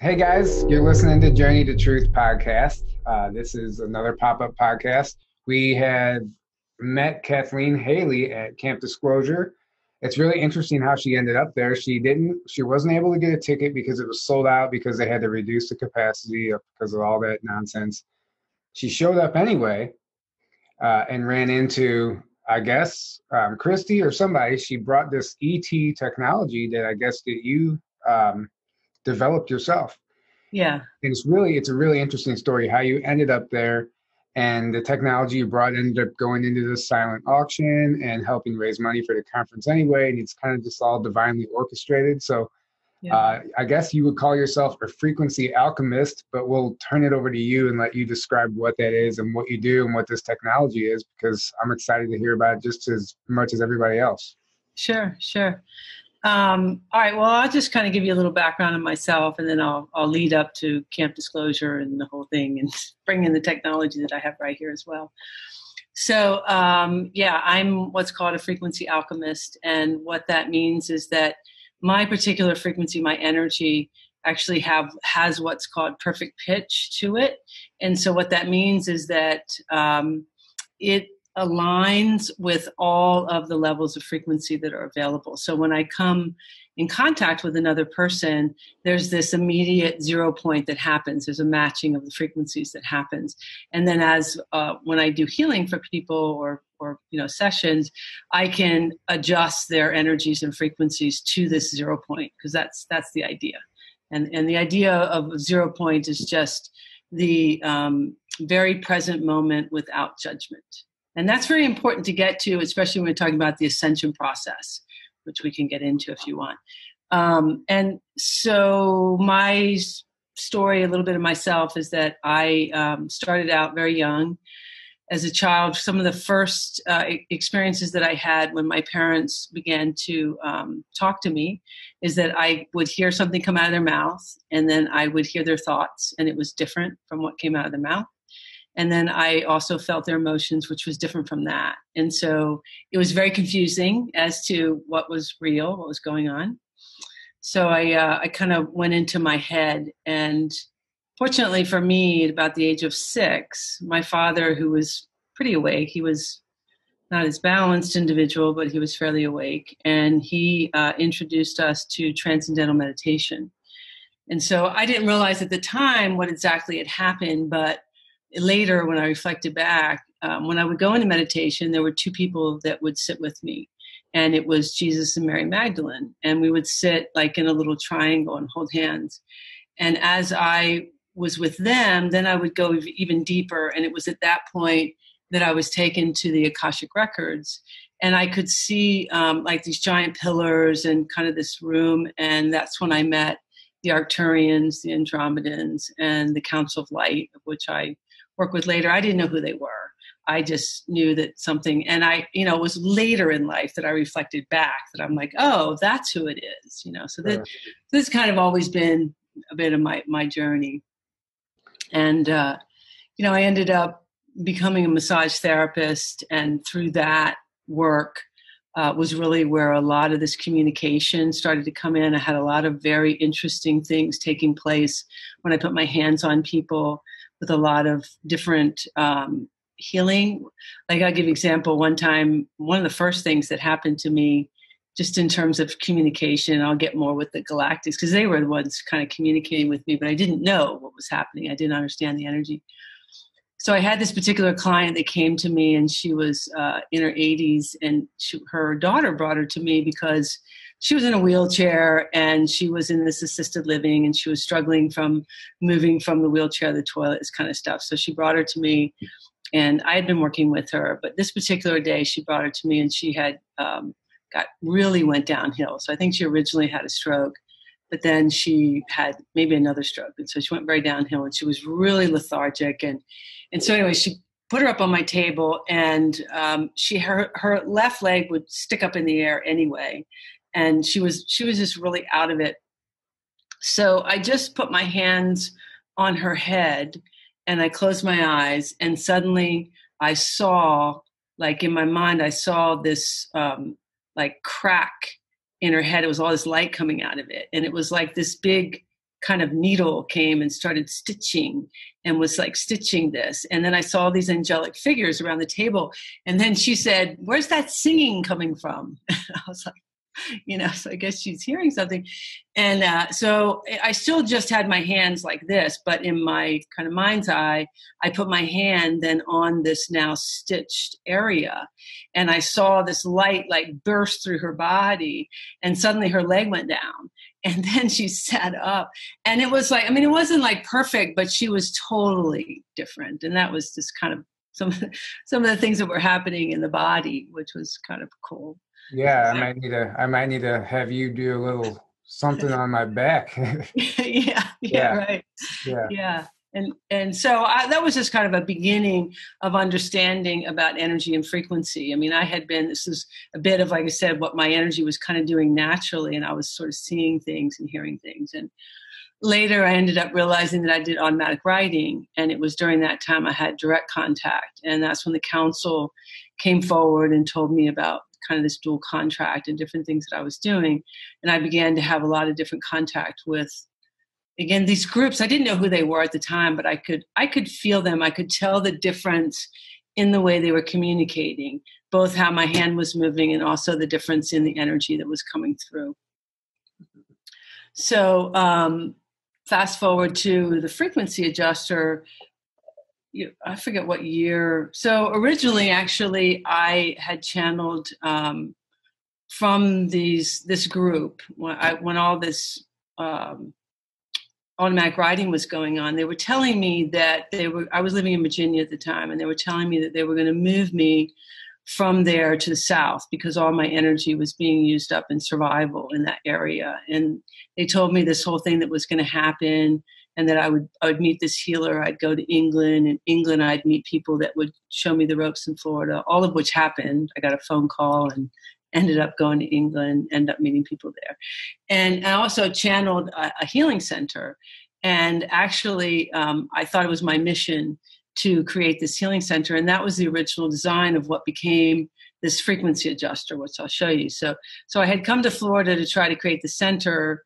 Hey guys, you're listening to Journey to Truth podcast. This is another pop-up podcast. We had met Cathleena Hailley at Camp Disclosure. It's really interesting how she ended up there. She wasn't able to get a ticket because it was sold out because they had to reduce the capacity because of all that nonsense. She showed up anyway and ran into, I guess, Christy or somebody. She brought this ET technology that I guess that you developed yourself. Yeah. And it's a really interesting story how you ended up there, and the technology you brought ended up going into this silent auction and helping raise money for the conference anyway. And it's kind of just all divinely orchestrated. So I guess you would call yourself a frequency alchemist, but we'll turn it over to you and let you describe what that is and what you do and what this technology is, because I'm excited to hear about it just as much as everybody else. Sure. All right. Well, I'll just kind of give you a little background on myself, and then I'll lead up to Camp Disclosure and the whole thing, and bring in the technology that I have right here as well. So, I'm what's called a frequency alchemist, and what that means is that my particular frequency, my energy, actually has what's called perfect pitch to it, and so what that means is that it aligns with all of the levels of frequency that are available. So when I come in contact with another person, there's this immediate 0 point that happens. There's a matching of the frequencies that happens. And then when I do healing for people or sessions, I can adjust their energies and frequencies to this 0 point, because that's the idea. And the idea of 0 point is just the very present moment without judgment. And that's very important to get to, especially when we're talking about the ascension process, which we can get into if you want. And so my story, a little bit of myself, is that I started out very young. As a child, some of the first experiences that I had when my parents began to talk to me is that I would hear something come out of their mouth, and then I would hear their thoughts, and it was different from what came out of their mouth. And then I also felt their emotions, which was different from that. And so it was very confusing as to what was real, what was going on. So I kind of went into my head. And fortunately for me, at about the age of 6, my father, who was pretty awake, he was not as balanced individual, but he was fairly awake. And he introduced us to Transcendental Meditation. And so I didn't realize at the time what exactly had happened, but later, when I reflected back, when I would go into meditation, there were 2 people that would sit with me, and it was Jesus and Mary Magdalene. And we would sit like in a little triangle and hold hands. And as I was with them, then I would go even deeper. And it was at that point that I was taken to the Akashic Records. And I could see like these giant pillars and kind of this room. And that's when I met the Arcturians, the Andromedans, and the Council of Light, of which I work with later. I didn't know who they were. I just knew that something, and it was later in life that I reflected back that I'm like, oh, that's who it is, So this kind of always been a bit of my journey. And, I ended up becoming a massage therapist, and through that work was really where a lot of this communication started to come in. I had a lot of very interesting things taking place when I put my hands on people, with a lot of different healing. Like, I'll give you an example. One time, one of the first things that happened to me, just in terms of communication, I'll get more with the Galactics, because they were the ones kind of communicating with me, but I didn't know what was happening. I didn't understand the energy. So I had this particular client that came to me, and she was in her 80s, and her daughter brought her to me because she was in a wheelchair, and she was in this assisted living, and she was struggling from moving from the wheelchair to the toilet, this kind of stuff. So she brought her to me, and I had been working with her, but this particular day she brought her to me, and she had went downhill. So I think she originally had a stroke, but then she had maybe another stroke. And so she went very downhill, and she was really lethargic. And so anyway, she put her up on my table, and her left leg would stick up in the air anyway. And she was just really out of it. So I just put my hands on her head, and I closed my eyes, and suddenly I saw, like in my mind, I saw this like crack in her head. It was all this light coming out of it. And it was like this big kind of needle came and started stitching and was like stitching this. And then I saw these angelic figures around the table. And then she said, "Where's that singing coming from?" I was like, so I guess she's hearing something. And so I still just had my hands like this, but in my kind of mind's eye, I put my hand then on this now stitched area. And I saw this light like burst through her body, and suddenly her leg went down. And then she sat up, and it was like, it wasn't like perfect, but she was totally different. And that was just kind of some of the things that were happening in the body, which was kind of cool. Yeah, I might need to have you do a little something on my back. Yeah, right. Yeah. And so that was just kind of a beginning of understanding about energy and frequency. This is a bit of, like I said, what my energy was kind of doing naturally, and I was sort of seeing things and hearing things. And later I ended up realizing that I did automatic writing, and it was during that time I had direct contact. And that's when the council came forward and told me about kind of this dual contract and different things that I was doing. And I began to have a lot of different contact with, again, these groups. I didn't know who they were at the time, but I could feel them. I could tell the difference in the way they were communicating, both how my hand was moving and also the difference in the energy that was coming through. So fast forward to the frequency adjuster. I forget what year. So originally, actually, I had channeled from this group when all this automatic writing was going on. They were telling me that I was living in Virginia at the time, and they were telling me that they were going to move me from there to the south because all my energy was being used up in survival in that area. And they told me this whole thing that was going to happen, and that I would meet this healer. I'd go to England. In England, I'd meet people that would show me the ropes in Florida, all of which happened. I got a phone call and ended up going to England, ended up meeting people there. And I also channeled a healing center. And actually, I thought it was my mission to create this healing center. And that was the original design of what became this frequency adjuster, which I'll show you. So I had come to Florida to try to create the center,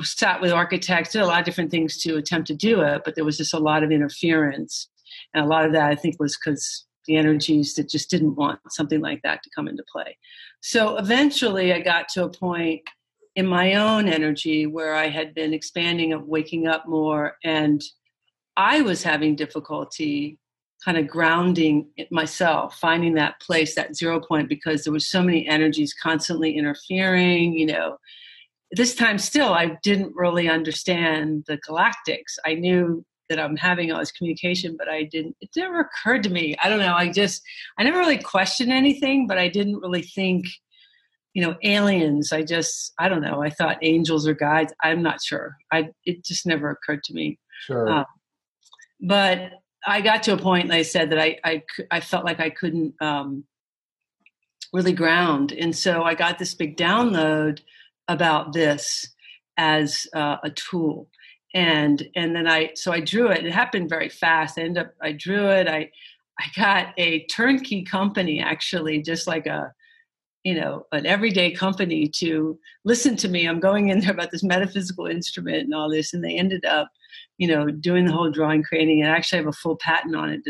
sat with architects, did a lot of different things to attempt to do it, but there was just a lot of interference. And a lot of that, I think, was because the energies that just didn't want something like that to come into play. So eventually I got to a point in my own energy where I had been expanding, of waking up more, and I was having difficulty kind of grounding myself, finding that place, that 0 point, because there was so many energies constantly interfering. This time still, I didn't really understand the galactics. I knew that I'm having all this communication, but it never occurred to me. I don't know. I never really questioned anything, but I didn't really think, aliens. I don't know. I thought angels or guides. I'm not sure. It just never occurred to me. Sure. But I got to a point, like I said, that I felt like I couldn't really ground. And so I got this big download about this as a tool. And then I drew it. It happened very fast. I drew it. I got a turnkey company, actually, just like an everyday company, to listen to me. I'm going in there about this metaphysical instrument and all this. And they ended up, doing the whole drawing, creating it. I actually have a full patent on it,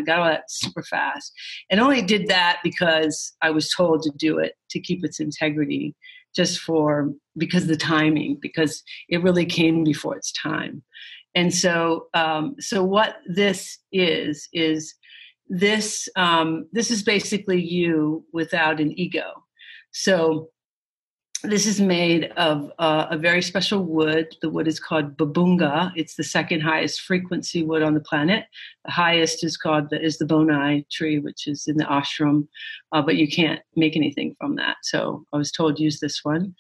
got all that super fast. And only did that because I was told to do it to keep its integrity, because of the timing, because it really came before its time. And so what this is this is basically you without an ego. So this is made of a very special wood. The wood is called babunga. It's the second highest frequency wood on the planet. The highest is the bonsai tree, which is in the ashram, but you can't make anything from that. So I was told use this one.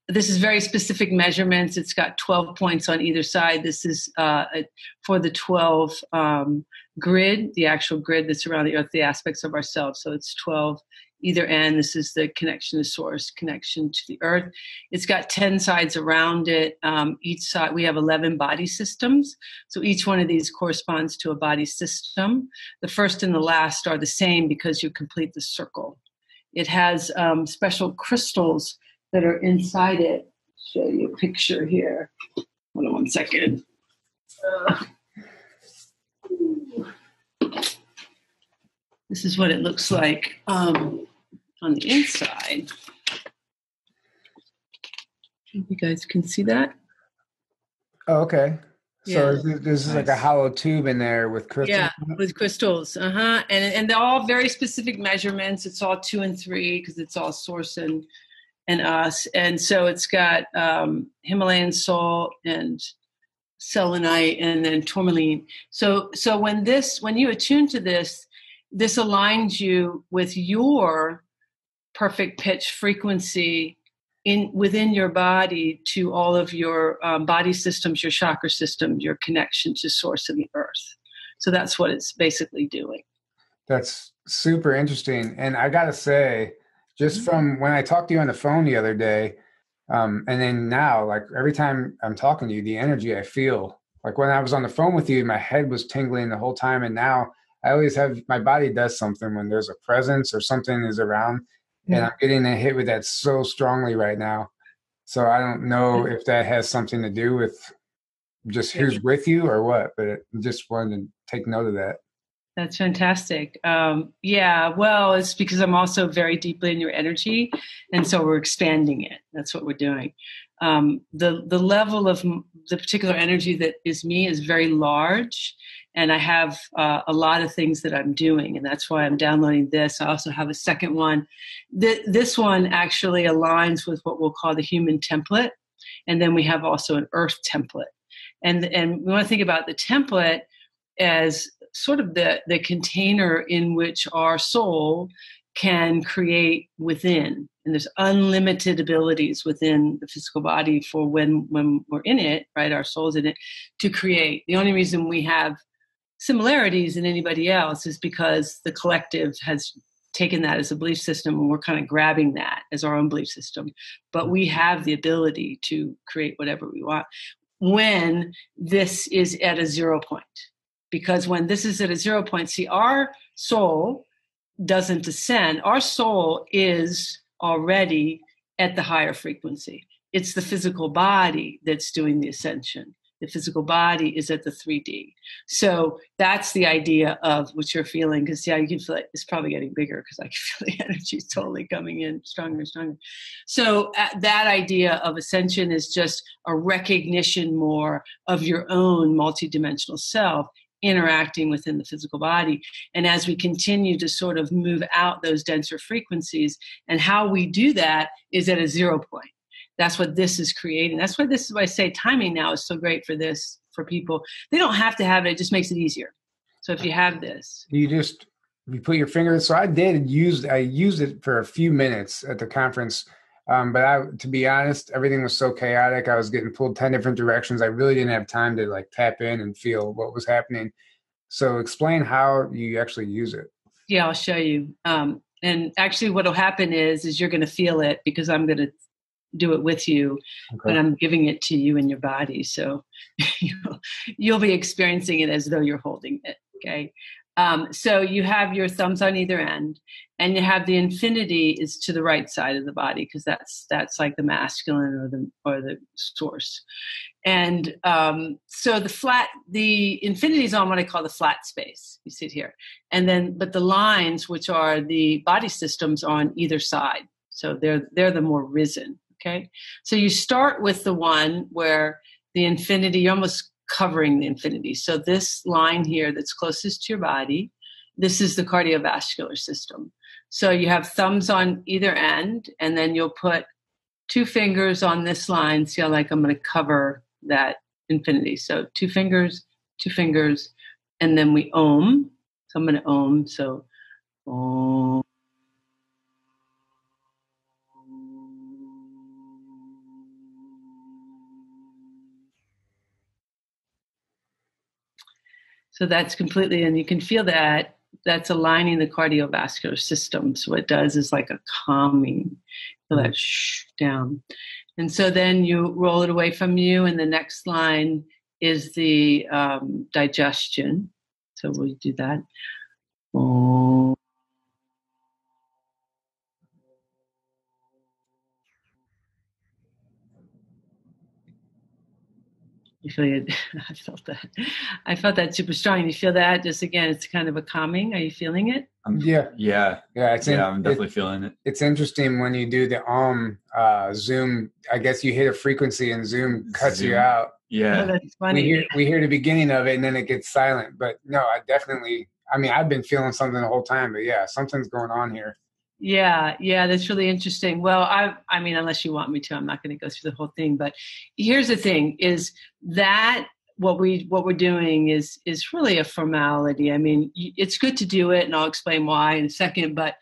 This is very specific measurements. It's got 12 points on either side. This is for the 12 grid, the actual grid that's around the earth, the aspects of ourselves. So it's 12 either end. This is the connection to source, connection to the earth. It's got 10 sides around it. Each side, we have 11 body systems. So each one of these corresponds to a body system. The first and the last are the same because you complete the circle. It has special crystals that are inside it show you a picture here. Hold on one second. This is what it looks like on the inside. You guys can see that? Oh, okay. So Yeah. this is like a hollow tube in there with crystals. Yeah, with crystals. And they're all very specific measurements. It's all 2 and 3 because it's all source and us. And so it's got Himalayan salt and selenite and then tourmaline. So when you attune to this aligns you with your perfect pitch frequency within your body to all of your body systems, your chakra system, your connection to source and the earth. So that's what it's basically doing. That's super interesting. And I got to say, just from when I talked to you on the phone the other day, and then now, like every time I'm talking to you, the energy I feel, like when I was on the phone with you, my head was tingling the whole time. And now I always have, my body does something when there's a presence or something is around. And I'm getting a hit with that so strongly right now. So I don't know if that has something to do with just who's with you or what, but I just wanted to take note of that. That's fantastic. Yeah, well, it's because I'm also very deeply in your energy. And so we're expanding it. That's what we're doing. The level of the particular energy that is me is very large. And I have a lot of things that I'm doing. And that's why I'm downloading this. I also have a second one. This one actually aligns with what we'll call the human template. And then we have also an earth template. And we want to think about the template as sort of the container in which our soul can create within. And there's unlimited abilities within the physical body for when we're in it, right? Our soul's in it, to create. The only reason we have similarities in anybody else is because the collective has taken that as a belief system and we're kind of grabbing that as our own belief system. But we have the ability to create whatever we want when this is at a 0 point. Because when this is at a 0 point, see, our soul doesn't descend. Our soul is already at the higher frequency. It's the physical body that's doing the ascension. The physical body is at the 3D. So that's the idea of what you're feeling. Because, yeah, you can feel it. It's probably getting bigger because I can feel the energy is totally coming in stronger and stronger. So that idea of ascension is just a recognition more of your own multidimensional self interacting within the physical body. And as we continue to sort of move out those denser frequencies, and how we do that is at a 0 point. That's what this is creating. That's why this is why I say timing now is so great for this, for people. They don't have to have it. It just makes it easier. So if you have this. You put your finger. So I used it for a few minutes at the conference. But to be honest, everything was so chaotic. I was getting pulled 10 different directions. I really didn't have time to like tap in and feel what was happening. So explain how you actually use it. Yeah, I'll show you. And actually what will happen is you're going to feel it because I'm going to do it with you, but I'm giving it to you in your body. So you'll be experiencing it as though you're holding it. Okay. So you have your thumbs on either end, and you have the infinity is to the right side of the body because that's like the masculine or the source. And so the infinity is on what I call the flat space. You see it here, and then but the lines, which are the body systems, are on either side. So they're the more risen. Okay, so you start with the one where the infinity, you're almost covering the infinity. So this line here that's closest to your body, this is the cardiovascular system. So you have thumbs on either end, and then you'll put 2 fingers on this line. See how like I'm going to cover that infinity. So 2 fingers, and then we Om. So I'm going to Om. So Om. So that's completely, and you can feel that's aligning the cardiovascular system. So what it does is like a calming, feel that down. And so then you roll it away from you, and the next line is the digestion. So we'll do that. Oh. You feel it? I felt that. I felt that super strong. You feel that? Just again, it's kind of a calming. Are you feeling it? Yeah. I'm definitely feeling it. It's interesting when you do the Zoom. I guess you hit a frequency and Zoom cuts you out. Yeah, oh, that's funny. We hear the beginning of it and then it gets silent. But no, I've been feeling something the whole time. But yeah, something's going on here. Yeah, that's really interesting. Well, I mean, unless you want me to, I'm not going to go through the whole thing. But here's the thing: is that what we're doing is really a formality. I mean, it's good to do it, and I'll explain why in a second. But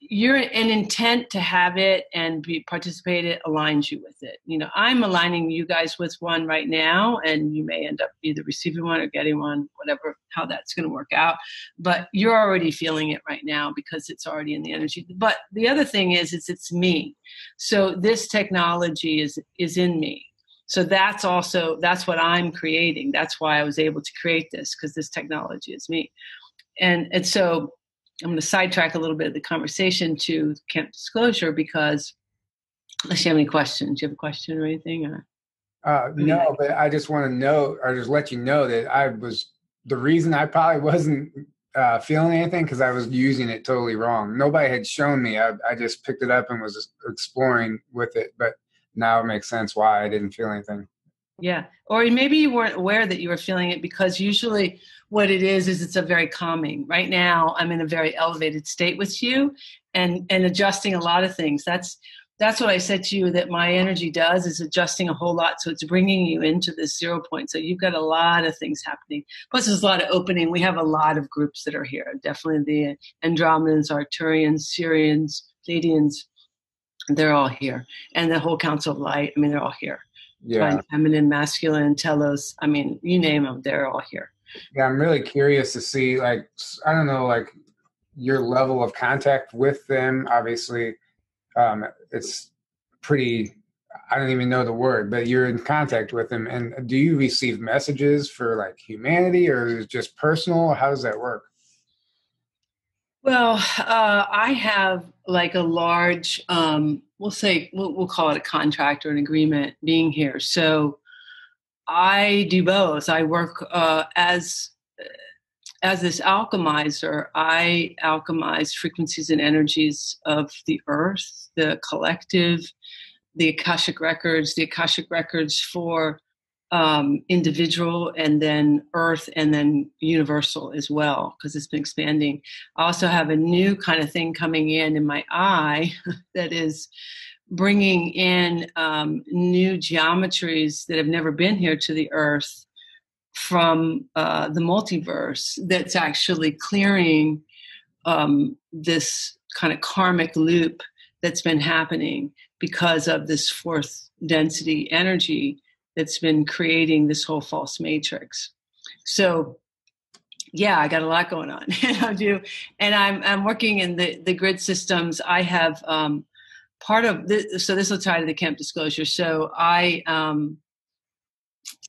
you're an intent to have it and participate. It aligns you with it. You know, I'm aligning you guys with one right now, and you may end up either receiving one or getting one, whatever, how that's going to work out. But you're already feeling it right now because it's already in the energy. But the other thing is it's me. So this technology is in me. So that's what I'm creating. That's why I was able to create this, because this technology is me. And so I'm going to sidetrack a little bit of the conversation to Camp Disclosure, because unless you have any questions. Do you have a question or anything? Or? No, but I just want to know, or just let you know that the reason I probably wasn't feeling anything because I was using it totally wrong. Nobody had shown me. I just picked it up and was exploring with it. But now it makes sense why I didn't feel anything. Yeah. Or maybe you weren't aware that you were feeling it, because usually what it is it's a very calming. Right now, I'm in a very elevated state with you and adjusting a lot of things. That's what I said to you, that my energy does, is adjusting a whole lot. So it's bringing you into this 0 point. So you've got a lot of things happening. Plus there's a lot of opening. We have a lot of groups that are here. Definitely the Andromedans, Arcturians, Syrians, Pleiadians, they're all here. And the whole Council of Light, I mean, they're all here. Yeah. Feminine, masculine, telos, I mean, you name them, they're all here. Yeah, I'm really curious to see, like, I don't know, like your level of contact with them. Obviously, it's pretty, I don't even know the word, but you're in contact with them. And do you receive messages for like humanity, or is it just personal? How does that work? Well, I have like a large, we'll call it a contract or an agreement being here. So I do both. I work as this alchemizer. I alchemize frequencies and energies of the earth, the collective, the Akashic records for individual, and then earth, and then universal as well, because it's been expanding. I also have a new kind of thing coming in my eye that is bringing in new geometries that have never been here to the earth from the multiverse, that's actually clearing this kind of karmic loop that's been happening because of this fourth density energy that's been creating this whole false matrix. So yeah, I got a lot going on. And I'm working in the grid systems. I have part of this, so this will tie to the Camp Disclosure. So I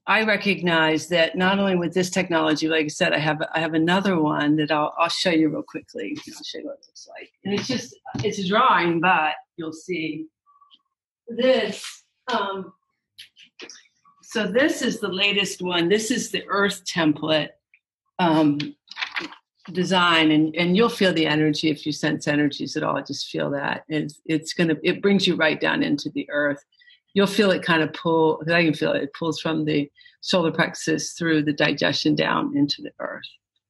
recognize that not only with this technology, like I said, I have another one that I'll show you real quickly. I'll show you what it looks like. And it's a drawing, but you'll see this. So this is the latest one. This is the Earth template design, and you'll feel the energy if you sense energies at all. Just feel that it brings you right down into the Earth. You'll feel it kind of pull. I can feel it. It pulls from the solar plexus through the digestion down into the Earth.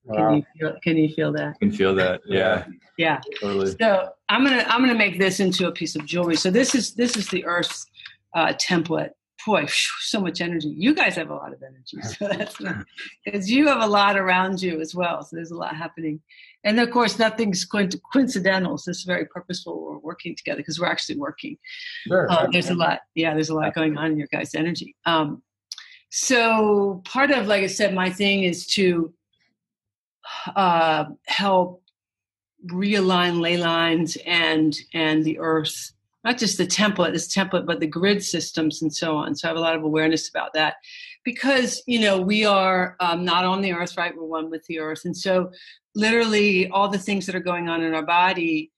Wow. Can you feel that? I can feel that. Yeah. Yeah. Totally. So I'm gonna make this into a piece of jewelry. So this is the Earth's template. Boy, so much energy. You guys have a lot of energy. So that's not, because you have a lot around you as well. So there's a lot happening. And of course, nothing's coincidental. So it's very purposeful. We're working together because we're actually working. Sure. There's a lot. Yeah, there's a lot going on in your guys' energy. So part of, like I said, my thing is to help realign ley lines and the Earth. Not just this template, but the grid systems and so on. So I have a lot of awareness about that because, we are not on the Earth, right? We're one with the Earth. And so literally all the things that are going on in our body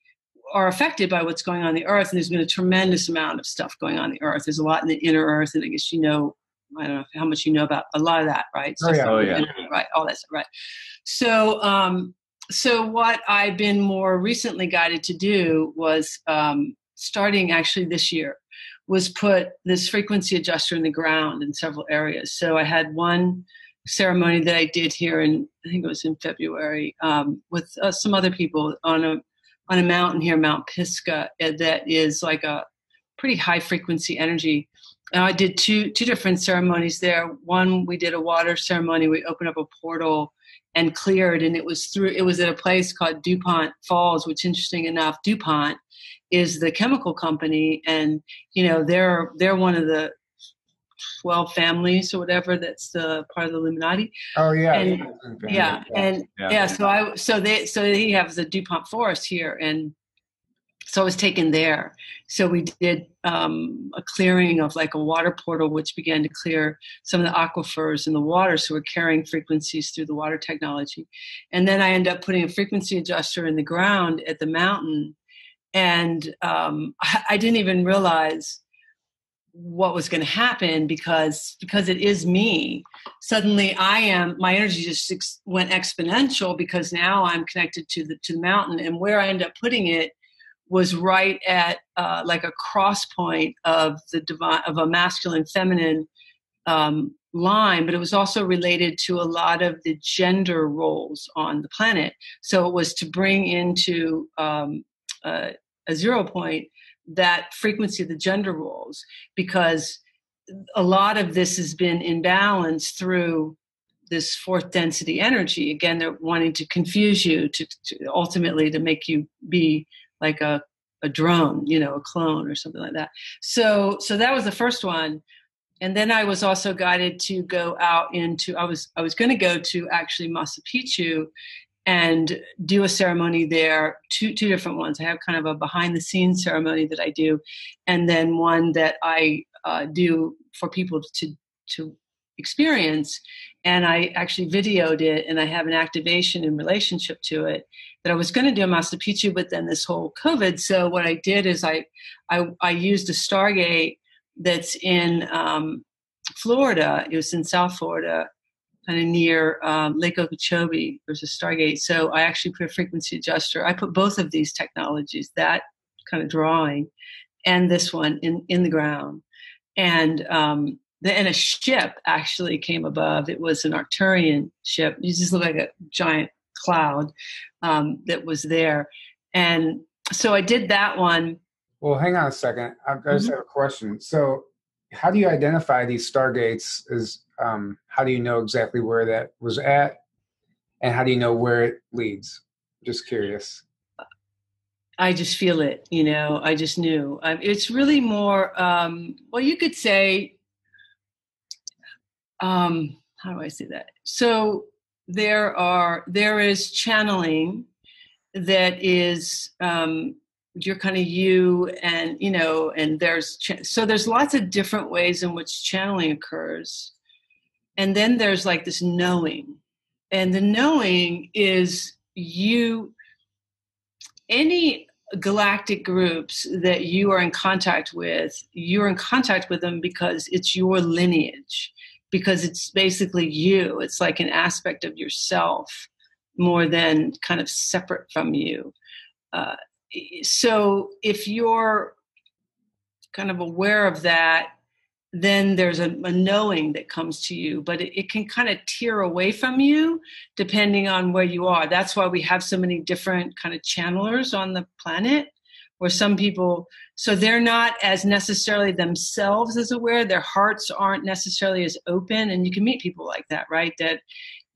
are affected by what's going on the Earth. And there's been a tremendous amount of stuff going on the Earth. There's a lot in the inner Earth. And I guess, I don't know how much you know about a lot of that, right? Right, all that stuff, right? So, so what I've been more recently guided to do was, starting actually this year, was put this frequency adjuster in the ground in several areas. So I had one ceremony that I did here in, I think it was in February, with some other people on a mountain here, Mount Pisgah, that is like a pretty high frequency energy. And I did two different ceremonies there. One, we did a water ceremony. We opened up a portal and cleared, and it was at a place called DuPont Falls, which, interesting enough, DuPont is the chemical company, and they're one of the 12 families or whatever that's the part of the Illuminati. Oh yeah, and so he has the DuPont forest here, and so I was taken there. So we did a clearing of like a water portal, which began to clear some of the aquifers in the water. So we're carrying frequencies through the water technology. And then I ended up putting a frequency adjuster in the ground at the mountain. And I didn't even realize what was going to happen because it is me. Suddenly my energy just went exponential because now I'm connected to the mountain. And where I ended up putting it was right at like a cross point of the divine, of a masculine feminine line, but it was also related to a lot of the gender roles on the planet. So it was to bring into a 0 point that frequency of the gender roles, because a lot of this has been imbalanced through this fourth density energy. Again, they're wanting to confuse you to ultimately to make you be like a drone, a clone or something like that. So that was the first one. And then I was also guided to go out into, I was going to go to actually Machu Picchu and do a ceremony there, two different ones. I have kind of a behind the scenes ceremony that I do, and then one that I do for people to experience. And I actually videoed it, and I have an activation in relationship to it that I was going to do in Machu Picchu, but then this whole COVID. So what I did is I used a Stargate that's in Florida. It was in South Florida, kind of near Lake Okeechobee. There's a Stargate. So I actually put a frequency adjuster. I put both of these technologies, that kind of drawing and this one in the ground. And a ship actually came above. It was an Arcturian ship. You just look like a giant cloud that was there. And so I did that one. Well, hang on a second. I just have a question. So how do you identify these Stargates? How do you know exactly where that was at? And how do you know where it leads? Just curious. I just feel it, I just knew. It's really more, well, you could say, how do I say that? So there is channeling that is, you're kind of you, and, and there's lots of different ways in which channeling occurs. And then there's like this knowing, and the knowing is any galactic groups that you are in contact with, you're in contact with them because it's your lineage, because it's basically you. It's like an aspect of yourself more than kind of separate from you. So if you're kind of aware of that, then there's a knowing that comes to you, but it can kind of tear away from you depending on where you are. That's why we have so many different kind of channelers on the planet, where some people, so they're not as necessarily themselves as aware. Their hearts aren't necessarily as open. And you can meet people like that, right? That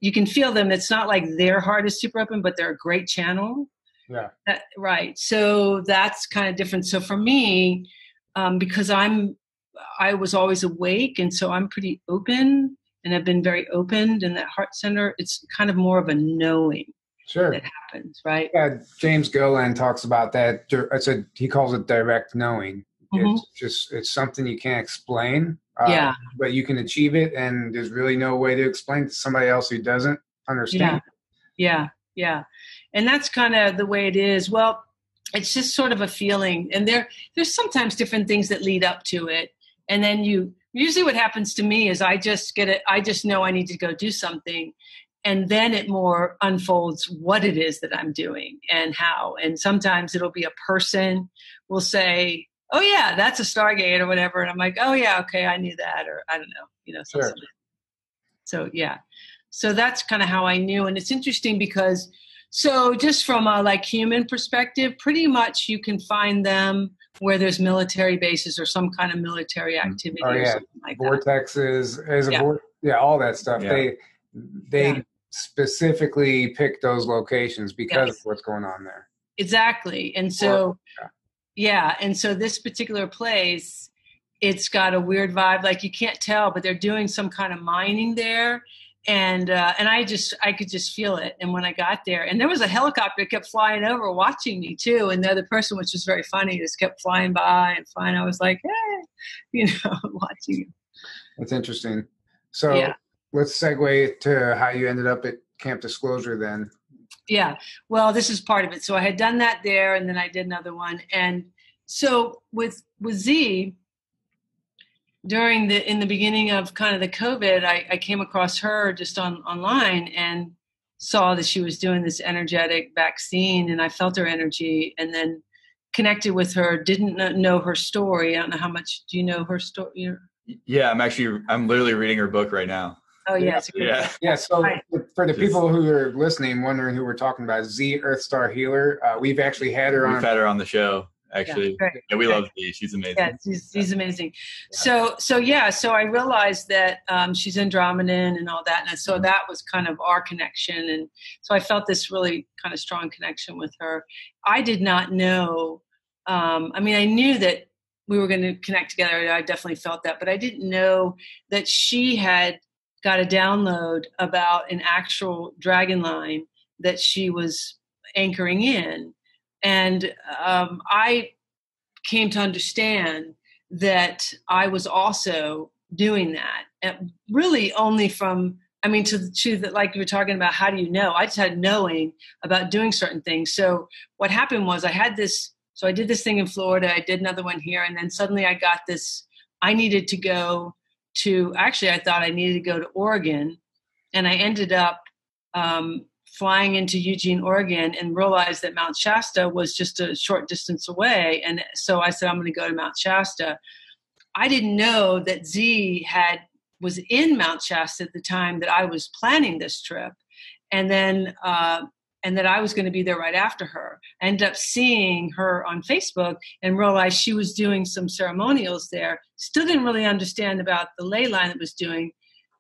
you can feel them. It's not like their heart is super open, but they're a great channel. Yeah. Right. So that's kind of different. So for me, because I was always awake, and so I'm pretty open, and I've been very opened in that heart center. It's kind of more of a knowing that happens, right? Yeah, James Golan talks about that. He calls it direct knowing. It's something you can't explain, but you can achieve it, and there's really no way to explain to somebody else who doesn't understand. Yeah. And that's kind of the way it is. Well, it's just sort of a feeling, and there's sometimes different things that lead up to it. And then usually what happens to me is I just know I need to go do something. And then it more unfolds what it is that I'm doing and how. And sometimes it'll be a person will say, oh yeah, that's a Stargate or whatever. And I'm like, oh yeah, okay, I knew that. Or I don't know, Sure. So yeah. So that's kind of how I knew. And it's interesting because, so just from a like human perspective, pretty much you can find them where there's military bases or some kind of military activity or something like vortexes, that. All that stuff. Yeah. They specifically pick those locations because of what's going on there. Exactly. And so, and so this particular place, it's got a weird vibe, like you can't tell, but they're doing some kind of mining there. And I could just feel it. And when I got there, and there was a helicopter that kept flying over watching me too. And the other person, which was very funny, just kept flying by and flying. I was like, hey, watching you. That's interesting. So let's segue to how you ended up at Camp Disclosure then. Yeah. Well, this is part of it. So I had done that there, and then I did another one. And so with Z, in the beginning of kind of the COVID, I came across her just online and saw that she was doing this energetic vaccine, and I felt her energy and then connected with her, didn't know her story. I don't know how much do you know her story? Yeah, I'm literally reading her book right now. Oh yeah. Yeah. So for the people who are listening, wondering who we're talking about, Z Earth Star Healer, we've actually had her on. We've had her on the show. Actually, we love Z. She's amazing. Yeah, she's amazing. Yeah. So I realized that she's Andromedan and all that, and so that was kind of our connection, and so I felt this really kind of strong connection with her. I did not know. I knew that we were going to connect together. I definitely felt that, but I didn't know that she had got a download about an actual dragon line that she was anchoring in. And I came to understand that I was also doing that, and really only from, to the, like you were talking about, how do you know? I just had knowing about doing certain things. So what happened was I did this thing in Florida, I did another one here, and then suddenly I got this, I needed to go to, actually I thought I needed to go to Oregon, and I ended up flying into Eugene, Oregon, and realized that Mount Shasta was just a short distance away. And so I said, I'm going to go to Mount Shasta. I didn't know that Z was in Mount Shasta at the time that I was planning this trip. And then, and that I was going to be there right after her. I ended up seeing her on Facebook and realized she was doing some ceremonials there. Still didn't really understand about the ley line that was doing.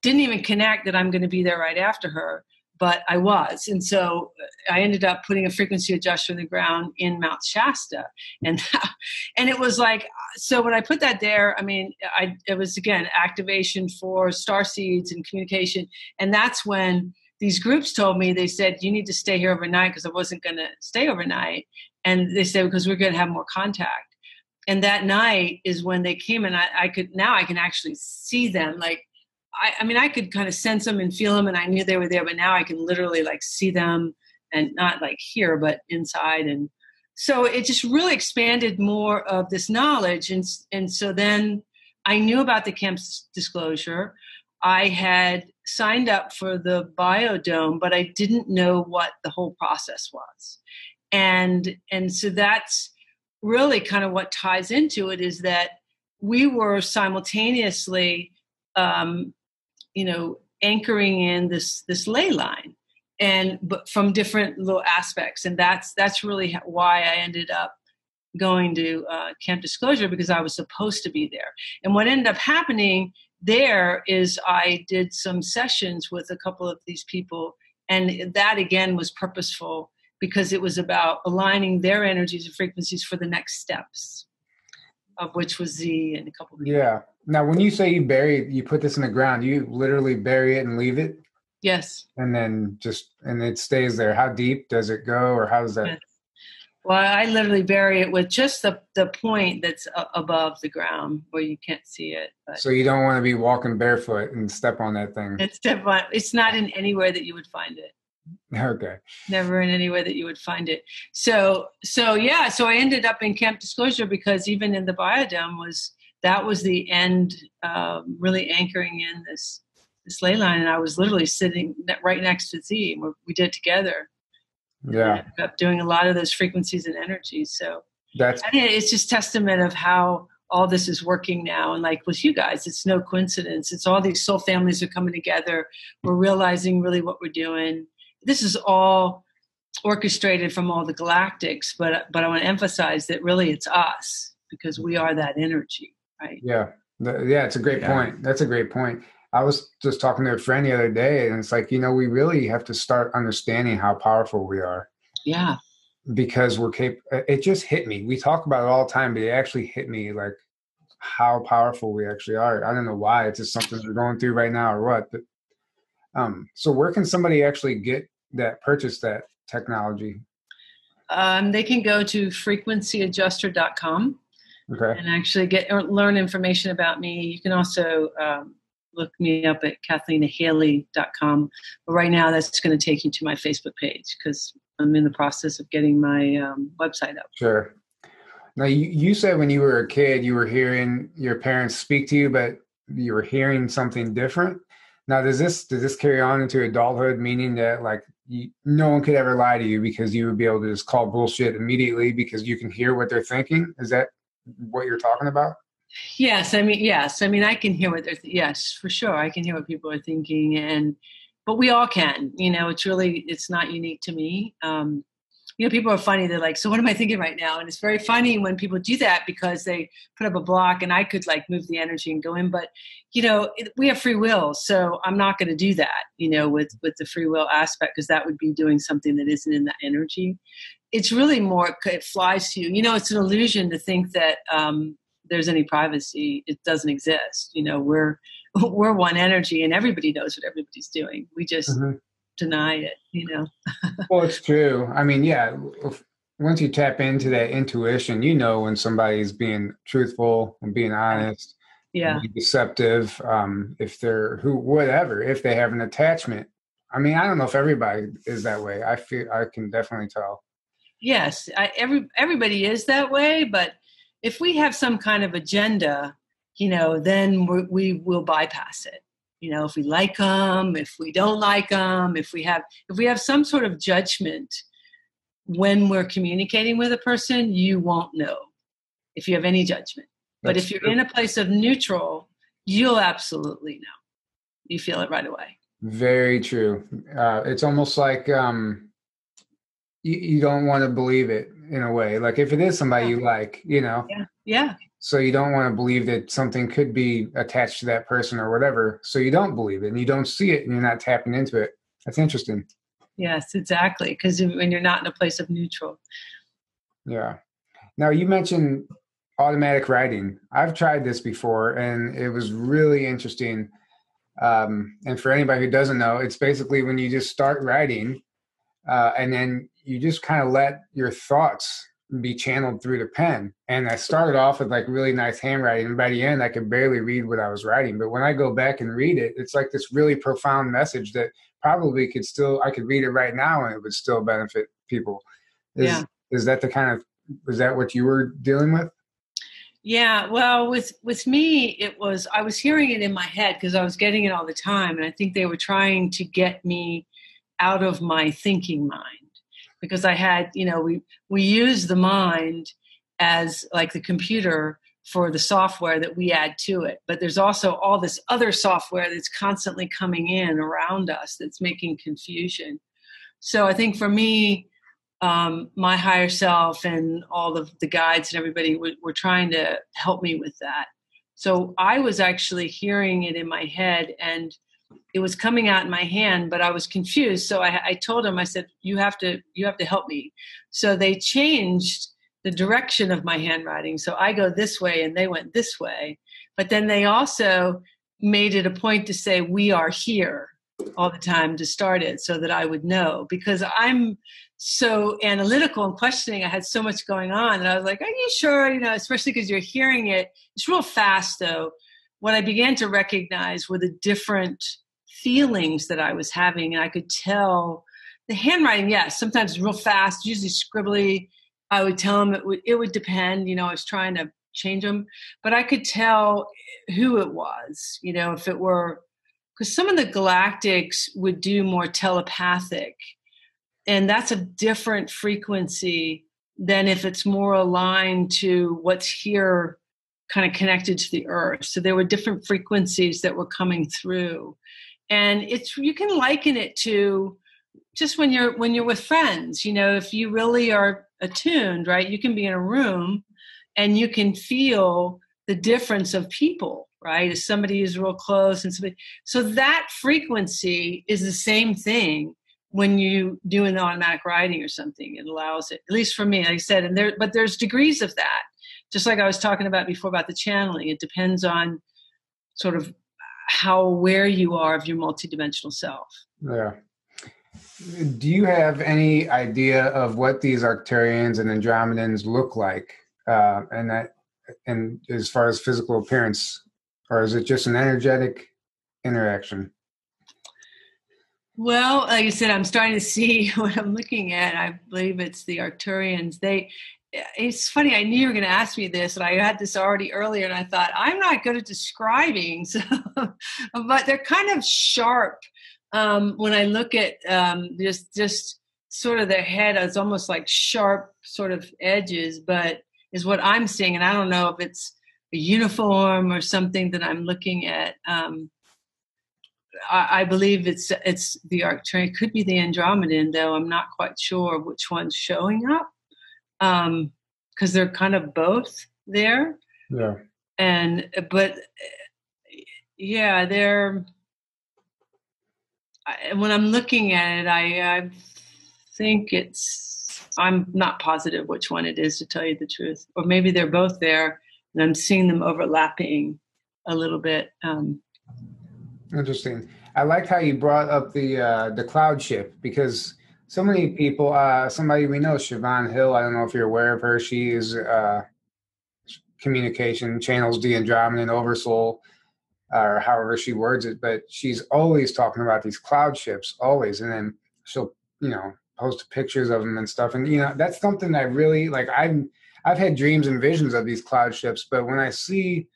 Didn't even connect that I'm going to be there right after her, but I was. And so I ended up putting a frequency adjuster in the ground in Mount Shasta. And it was like, so when I put that there, it was, again, activation for star seeds and communication. And that's when these groups told me, they said, you need to stay here overnight, because I wasn't going to stay overnight. And they said, because we're going to have more contact. And that night is when they came, and I can actually see them. Like, I could kind of sense them and feel them, and I knew they were there, but now I can literally like see them, and not like here, but inside. And so it just really expanded more of this knowledge. And so then I knew about the Camp Disclosure. I had signed up for the biodome, but I didn't know what the whole process was. And so that's really kind of what ties into it, is that we were simultaneously, anchoring in this ley line, but from different little aspects. And that's really why I ended up going to Camp Disclosure, because I was supposed to be there. And what ended up happening there is I did some sessions with a couple of these people, and that again was purposeful, because it was about aligning their energies and frequencies for the next steps, of which was Z and a couple of people. Yeah. Now, when you say you put this in the ground, you literally bury it and leave it? Yes. And then and it stays there. How deep does it go, or how does that? Yes. Well, I literally bury it with just the point that's above the ground where you can't see it. But so you don't want to be walking barefoot and step on that thing. It's not in anywhere that you would find it. Okay. Never in anywhere that you would find it. So I ended up in Camp Disclosure, because even in the biodome that was the end, really anchoring in this ley line. And I was literally sitting right next to Z. We did it together. Yeah. And I ended up doing a lot of those frequencies and energies. So I mean, it's just testament of how all this is working now. And like with you guys, it's no coincidence. It's all these soul families are coming together. We're realizing really what we're doing. This is all orchestrated from all the galactics, but I want to emphasize that really it's us, because we are that energy, right? Yeah. Yeah, it's a great point. That's a great point. I was just talking to a friend the other day, and it's like, we really have to start understanding how powerful we are. Yeah. Because we're capable. It just hit me. We talk about it all the time, but it actually hit me, like how powerful we actually are. I don't know why. It's just something we're going through right now or what. But so where can somebody actually purchase that technology? They can go to frequencyadjuster.com and actually learn information about me. You can also look me up at CathleenaHailley.com. But right now, that's going to take you to my Facebook page, because I'm in the process of getting my website up. Sure. Now, you said when you were a kid, you were hearing your parents speak to you, but you were hearing something different. Now, does this carry on into adulthood, meaning that like no one could ever lie to you because you would be able to just call bullshit immediately because you can hear what they're thinking? Is that what you're talking about? Yes. I mean, I can hear what yes, for sure. I can hear what people are thinking, but we all can, it's not unique to me. People are funny. They're like, so what am I thinking right now? And it's very funny when people do that, because they put up a block and I could like move the energy and go in, but we have free will. So I'm not going to do that, with the free will aspect, because that would be doing something that isn't in that energy. It's really more, it flies to you. It's an illusion to think that, there's any privacy. It doesn't exist. We're one energy, and everybody knows what everybody's doing. We just deny it, Well, it's true. I mean, yeah, once you tap into that intuition, when somebody's being truthful and being honest, being deceptive, if if they have an attachment. I mean, I don't know if everybody is that way. I can definitely tell. Yes, everybody is that way, but if we have some kind of agenda, then we will bypass it. If we like them, if we don't like them, if we have some sort of judgment when we're communicating with a person, you won't know if you have any judgment. But if you're in a place of neutral, you'll absolutely know. You feel it right away. Very true. It's almost like you don't want to believe it in a way. Like if it is somebody you like, Yeah. So you don't want to believe that something could be attached to that person or whatever. So you don't believe it and you don't see it and you're not tapping into it. That's interesting. Yes, exactly. Because when you're not in a place of neutral. Yeah. Now you mentioned automatic writing. I've tried this before and it was really interesting. And for anybody who doesn't know, it's basically when you just start writing and then you just kind of let your thoughts be channeled through the pen. And I started off with like really nice handwriting, and by the end I could barely read what I was writing. But when I go back and read it, it's like this really profound message that probably I could read it right now and it would still benefit people. Is that what you were dealing with? Yeah, well, with me, I was hearing it in my head because I was getting it all the time. And I think they were trying to get me out of my thinking mind. Because I had, we use the mind as like the computer for the software that we add to it. But there's also all this other software that's constantly coming in around us that's making confusion. So I think for me, my higher self and all of the guides and everybody were trying to help me with that. So I was actually hearing it in my head and it was coming out in my hand, but I was confused. So I told him, I said, you have to help me. So they changed the direction of my handwriting. So I go this way and they went this way. But then they also made it a point to say, we are here all the time to start it so that I would know, because I'm so analytical and questioning. I had so much going on and I was like, are you sure? Especially because you're hearing it. It's real fast though. What I began to recognize were the different feelings that I was having. And I could tell the handwriting, yes, sometimes real fast, usually scribbly. I would tell them it would depend. I was trying to change them, but I could tell who it was, if it were, because some of the galactics would do more telepathic, and that's a different frequency than if it's more aligned to what's here, kind of connected to the earth. So there were different frequencies that were coming through. And you can liken it to just when you're with friends, if you really are attuned, right, you can be in a room and you can feel the difference of people, right? If somebody is real close and somebody, so that frequency is the same thing when you do an automatic writing or something. It allows it, at least for me, like I said, but there's degrees of that. Just like I was talking about before about the channeling, it depends on sort of how aware you are of your multidimensional self. Yeah. Do you have any idea of what these Arcturians and Andromedans look like, and as far as physical appearance, or is it just an energetic interaction? Well, like I said, I'm starting to see what I'm looking at. I believe it's the Arcturians. It's funny, I knew you were going to ask me this, and I had this already earlier, and I thought, I'm not good at describing, so, but they're kind of sharp. When I look at just sort of their head, it's almost like sharp sort of edges, but is what I'm seeing, and I don't know if it's a uniform or something that I'm looking at. I believe it's the Arcturian. It could be the Andromedan, though I'm not quite sure which one's showing up. Because they're kind of both there. Yeah. But when I'm looking at it, I think I'm not positive which one it is, to tell you the truth. Or maybe they're both there and I'm seeing them overlapping a little bit. Interesting. I like how you brought up the cloud ship, because so many people, somebody we know, Siobhan Hill, I don't know if you're aware of her. She is communication, channels the Andromedan oversoul, or however she words it, but she's always talking about these cloud ships, always. And then she'll, post pictures of them and stuff. And, that's something I really, like, I've had dreams and visions of these cloud ships, but when I see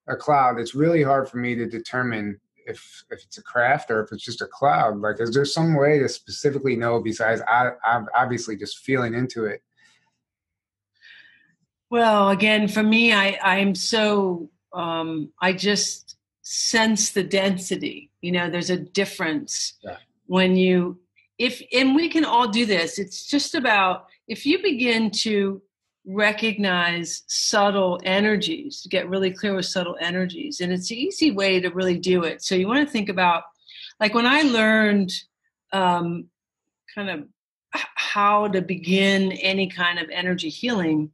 a cloud, it's really hard for me to determine if it's a craft or if it's just a cloud. Like, is there some way to specifically know besides I'm obviously just feeling into it? Well, again, for me, I'm so, I just sense the density. There's a difference when and we can all do this. It's just about, if you begin to recognize subtle energies, to get really clear with subtle energies, and it's an easy way to really do it. So you want to think about, like, when I learned kind of how to begin any kind of energy healing,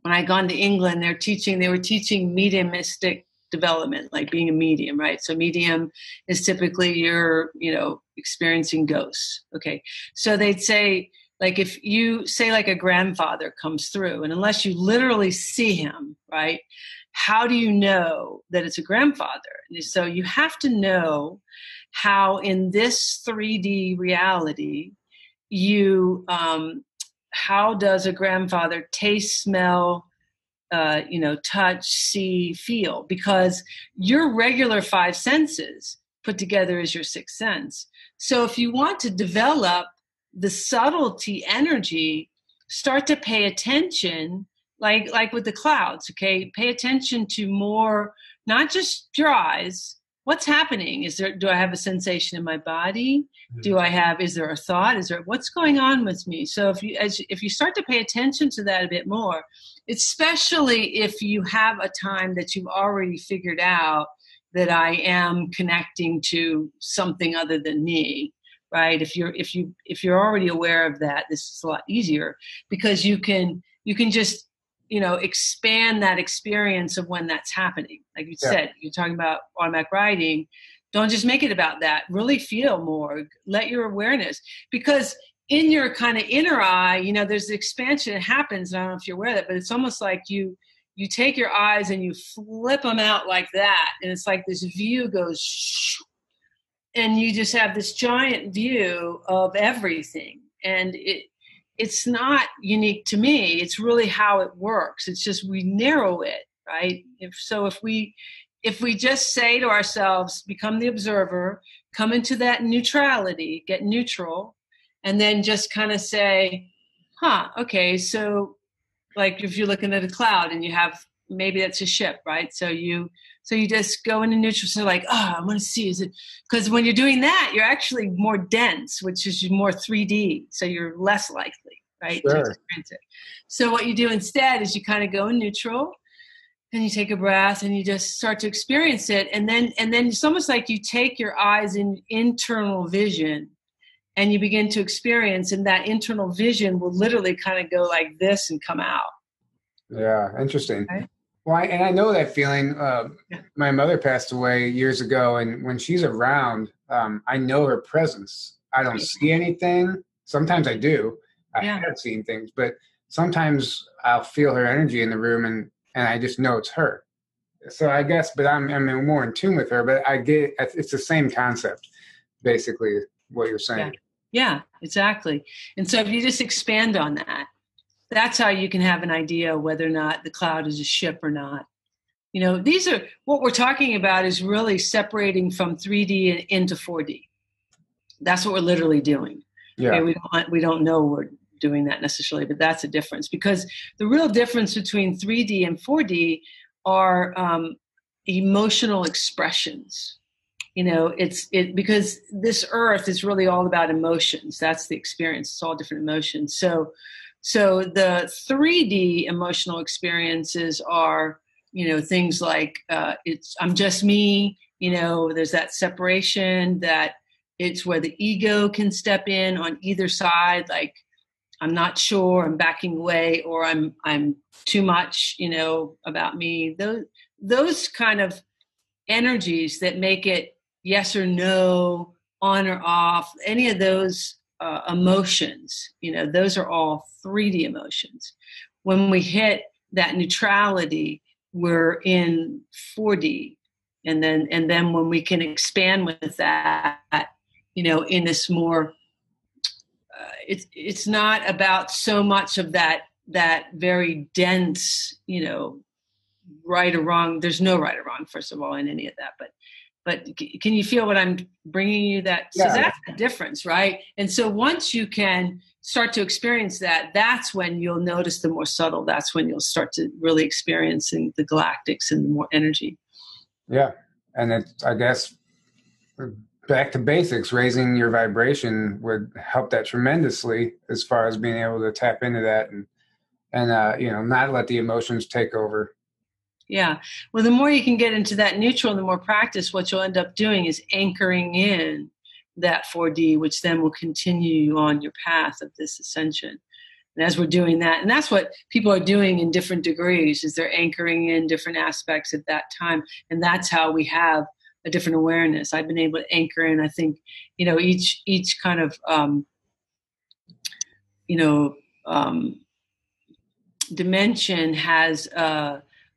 when I gone to England, they were teaching mediumistic development, like being a medium, right? So medium is typically you're, experiencing ghosts. Okay. So they'd say, like, if you say, like, a grandfather comes through, and unless you literally see him, right, how do you know that it's a grandfather? And so you have to know how in this 3D reality, how does a grandfather taste, smell, touch, see, feel? Because your regular 5 senses put together is your 6th sense. So if you want to develop the subtlety energy, start to pay attention, like with the clouds, okay? Pay attention to more, not just your eyes. What's happening? Do I have a sensation in my body? Is there a thought? What's going on with me? So if you start to pay attention to that a bit more, especially if you have a time that you've already figured out that I am connecting to something other than me, right? If you're already aware of that, this is a lot easier, because you can just, expand that experience of when that's happening. Like you said, you're talking about automatic writing. Don't just make it about that. Really feel more. Let your awareness, because in your kind of inner eye, there's the expansion that happens. I don't know if you're aware of that, but it's almost like you take your eyes and you flip them out like that. And it's like this view goes, shoo, and you just have this giant view of everything. And it's not unique to me. It's really how it works. It's just we narrow it, right? If we just say to ourselves, become the observer, come into that neutrality, get neutral, and then just kind of say, okay, so like if you're looking at a cloud and you have, maybe that's a ship, right? So you just go into neutral. So like, I want to see, is it, because when you're doing that, you're actually more dense, which is more 3D. So you're less likely, right, to experience it. So what you do instead is you kind of go in neutral and you take a breath and you just start to experience it. And then it's almost like you take your eyes in internal vision and you begin to experience, and that internal vision will literally kind of go like this and come out. Yeah, interesting. Okay. Well, I know that feeling. My mother passed away years ago, and when she's around, I know her presence. I don't see anything. Sometimes I do. I have seen things, but sometimes I'll feel her energy in the room, and I just know it's her. So I guess, but I'm more in tune with her. But I get it's the same concept, basically, what you're saying. Yeah, exactly. And so if you just expand on that, that's how you can have an idea whether or not the cloud is a ship or not. You know, these are what we're talking about is really separating from 3D into 4D. That's what we're literally doing. Yeah. Okay, we don't know we're doing that necessarily, but that's a difference, because the real difference between 3D and 4D are emotional expressions. You know, because this earth is really all about emotions. That's the experience. It's all different emotions. So the 3D emotional experiences are, you know, things like I'm just me. You know, there's that separation, that it's where the ego can step in on either side. Like, I'm not sure, I'm backing away, or I'm too much, you know, about me. Those kind of energies that make it yes or no, on or off, any of those emotions, you know, those are all 3D emotions. When we hit that neutrality, we're in 4D. And then when we can expand with that, you know, in this more, it's not about so much of that very dense, you know, right or wrong. There's no right or wrong, first of all, in any of that, but can you feel what I'm bringing you? That so that's the difference, right? And so once you can start to experience that, that's when you'll notice the more subtle. That's when you'll start to really experiencing the galactics and the more energy. Yeah, and I guess back to basics, raising your vibration would help that tremendously, as far as being able to tap into that and you know, not let the emotions take over. Yeah. Well, the more you can get into that neutral and the more practice, what you'll end up doing is anchoring in that 4D, which then will continue you on your path of this ascension. And as we're doing that, and that's what people are doing in different degrees, is they're anchoring in different aspects at that time. And that's how we have a different awareness. I've been able to anchor in, I think, you know, each kind of, dimension has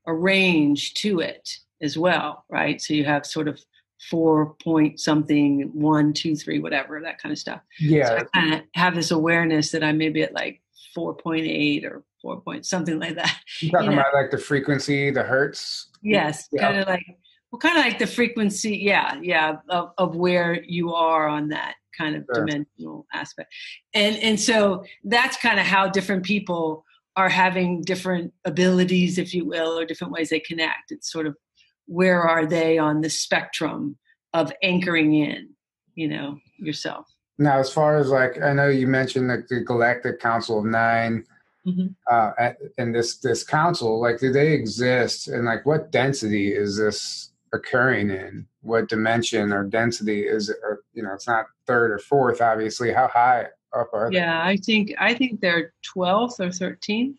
a range to it as well, right? So you have sort of 4 point something, 1, 2, 3, whatever, that kind of stuff. Yeah. So I kind of have this awareness that I may be at like 4.8 or 4 point something like that. You're talking about like the frequency, the hertz? Yes, kind of like the frequency, of where you are on that kind of dimensional aspect. And so that's kind of how different people are having different abilities, if you will, or different ways they connect. It's sort of, where are they on the spectrum of anchoring in, you know, yourself? Now, as far as like, I know you mentioned like the Galactic Council of Nine, and this council, like, do they exist? And like, what density is this occurring in? What dimension or density is it? Or, you know, it's not third or fourth, obviously. How high up are they? Yeah, I think they're 12th or 13th.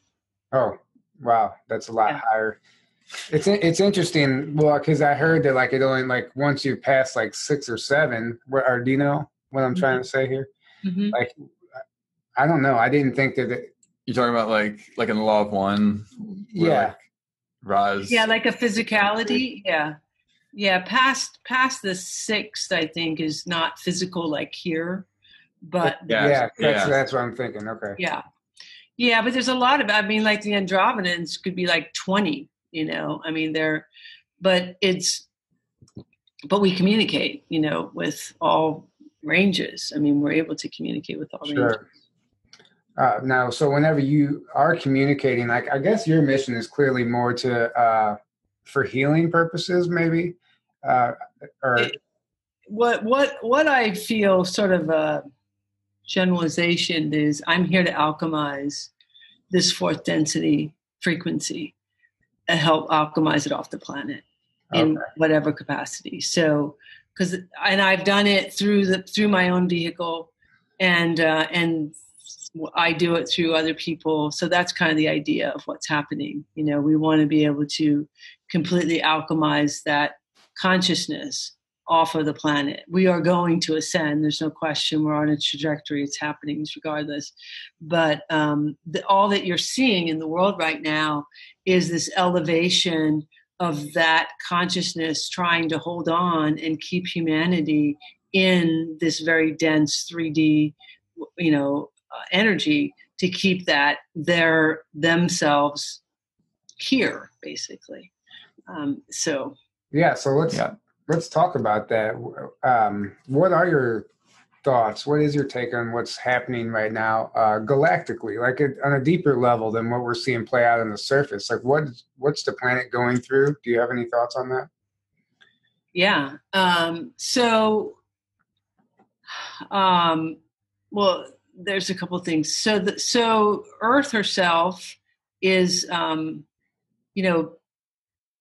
Oh, wow, that's a lot higher. It's interesting. Well, because I heard that like it only like once you pass like 6 or 7. Or do you know what I'm trying to say here? Like, I don't know. I didn't think that. You're talking about like in the Law of One. Yeah. Rise. Yeah, like a physicality. Yeah. Past the 6th, I think, is not physical like here. But that's what I'm thinking. Okay. Yeah. Yeah, but there's a lot of, I mean, like the Andromedans could be like 20, I mean, but we communicate, with all ranges. I mean, we're able to communicate with all ranges. Now, so whenever you are communicating, like, I guess your mission is clearly more for healing purposes, maybe, what I feel sort of a generalization is, I'm here to alchemize this fourth density frequency and help alchemize it off the planet in whatever capacity. So, and I've done it through my own vehicle, and I do it through other people. So that's kind of the idea of what's happening. We want to be able to completely alchemize that consciousness off of the planet. We are going to ascend. There's no question. We're on a trajectory. It's happening regardless. But all that you're seeing in the world right now is this elevation of that consciousness trying to hold on and keep humanity in this very dense 3D, energy, to keep themselves here, basically. So let's talk about that. What are your thoughts? What is your take on what's happening right now, galactically, like on a deeper level than what we're seeing play out on the surface? Like, what's the planet going through? Do you have any thoughts on that? Yeah. Well, there's a couple of things. So Earth herself is,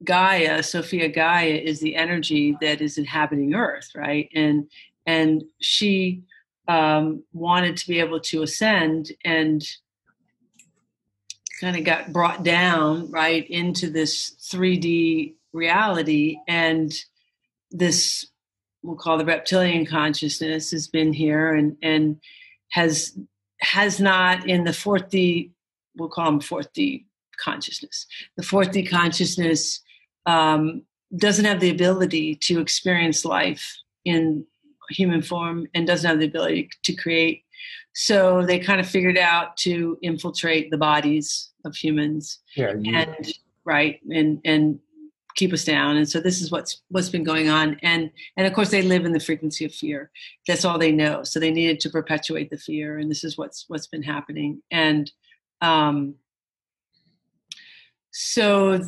Gaia, Sophia Gaia, is the energy that is inhabiting Earth, right? And she wanted to be able to ascend, and kind of got brought down right into this 3D reality, and this, we'll call the reptilian consciousness, has been here and has not, in the 4D, we'll call them 4D consciousness. The 4D consciousness doesn't have the ability to experience life in human form, and doesn't have the ability to create. So they kind of figured out to infiltrate the bodies of humans, and keep us down. And so this is what's been going on. And of course they live in the frequency of fear. That's all they know. So they needed to perpetuate the fear. And this is what's been happening. And so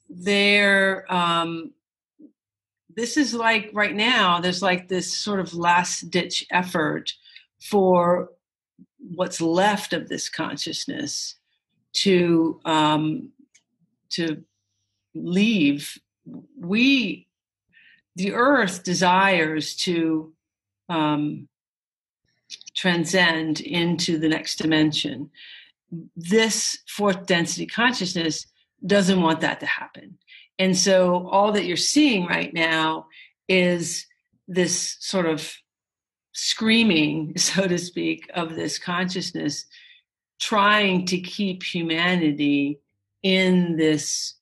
they're, this is like right now, there's like this sort of last ditch effort for what's left of this consciousness to leave. The Earth desires to transcend into the next dimension. This fourth density consciousness doesn't want that to happen. And so all that you're seeing right now is this sort of screaming, so to speak, of this consciousness trying to keep humanity in this.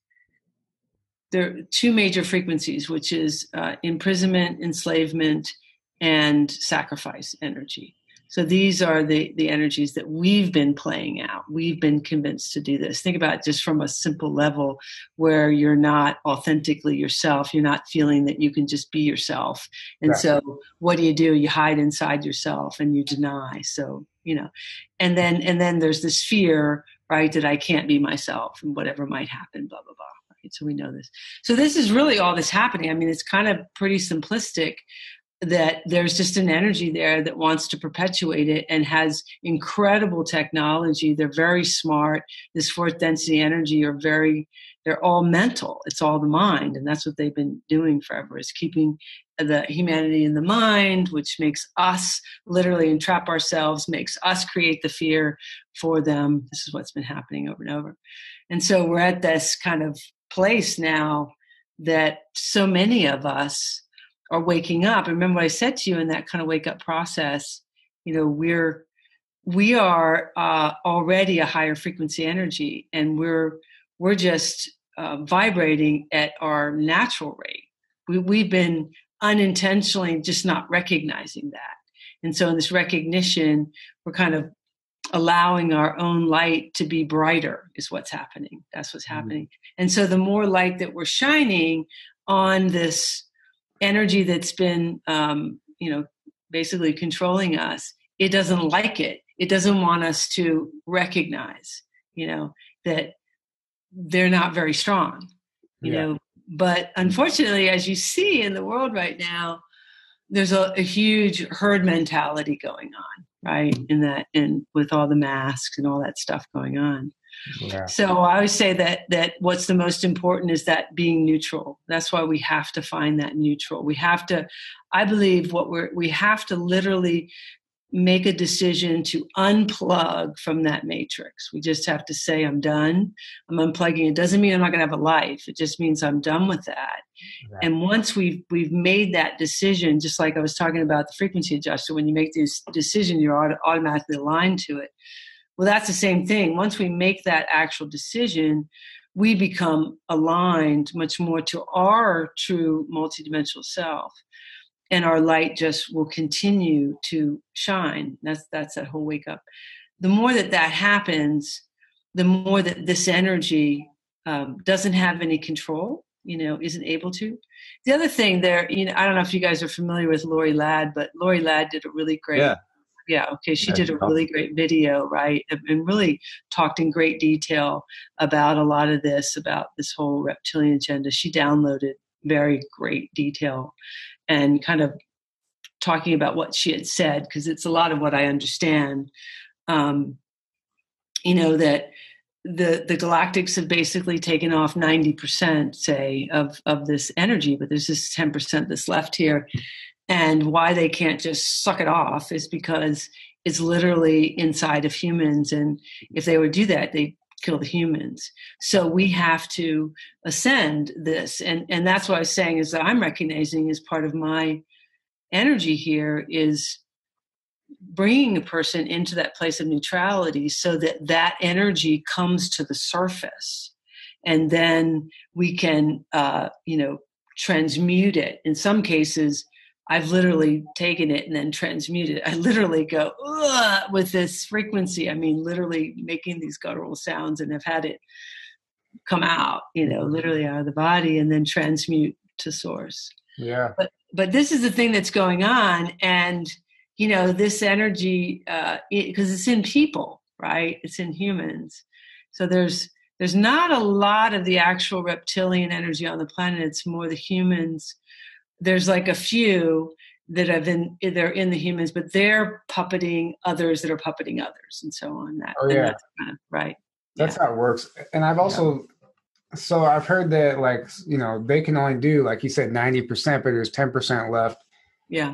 There are two major frequencies, which is imprisonment, enslavement, and sacrifice energy. So these are the energies that we've been playing out. We've been convinced to do this. Think about it just from a simple level where you're not authentically yourself. You're not feeling that you can just be yourself. And so what do? You hide inside yourself and you deny. So, and then there's this fear, right, that I can't be myself and whatever might happen, blah, blah, blah. Right? So we know this. So this is really all that's happening. I mean, it's kind of pretty simplistic, that there's just an energy there that wants to perpetuate it and has incredible technology. They're very smart. This fourth density energy they're all mental. It's all the mind. And that's what they've been doing forever, is keeping the humanity in the mind, which makes us literally entrap ourselves, makes us create the fear for them. This is what's been happening over and over. And so we're at this kind of place now that so many of us are waking up. And remember what I said to you in that kind of wake up process, we are already a higher frequency energy, and we're just vibrating at our natural rate. We've been unintentionally just not recognizing that. And so in this recognition, we're kind of allowing our own light to be brighter is what's happening. That's what's happening. And so the more light that we're shining on this energy that's been, basically controlling us, it doesn't like it. It doesn't want us to recognize, that they're not very strong, but unfortunately, as you see in the world right now, there's a huge herd mentality going on, right? And with all the masks and all that stuff going on. Yeah. So I always say that what's the most important is that being neutral. That's why we have to find that neutral. We have to, I believe we have to literally make a decision to unplug from that matrix. We just have to say, I'm done. I'm unplugging. It doesn't mean I'm not going to have a life. It just means I'm done with that. Right. And once we've made that decision, just like I was talking about the frequency adjuster, when you make this decision, you're automatically aligned to it. Well, that's the same thing. Once we make that actual decision, we become aligned much more to our true multidimensional self. And our light just will continue to shine. That's that whole wake up. The more that happens, the more that this energy doesn't have any control, isn't able to. The other thing there, I don't know if you guys are familiar with Lori Ladd, but Lori Ladd did a really great, she did a really great video, right? And really talked in great detail about a lot of this, about this whole reptilian agenda. She downloaded very great detail and kind of talking about what she had said, because it's a lot of what I understand, that the galactics have basically taken off 90%, say, of this energy, but there's this 10% that's left here. And why they can't just suck it off is because it's literally inside of humans. And if they would do that, they kill the humans. So we have to ascend this. And that's what I was saying is that I'm recognizing as part of my energy here is bringing a person into that place of neutrality so that energy comes to the surface. And then we can, transmute it. In some cases, I've literally taken it and then transmuted it. I literally go with this frequency. I mean, literally making these guttural sounds and have had it come out, literally out of the body and then transmute to source. Yeah. But this is the thing that's going on. And, this energy, because it's in people, right? It's in humans. So there's not a lot of the actual reptilian energy on the planet. It's more the humans. There's like a few that they're in the humans, but they're puppeting others that are puppeting others and so on. That's kind of, right. That's how it works. And I've also, so I've heard that they can only do, like you said, 90%, but there's 10% left. Yeah.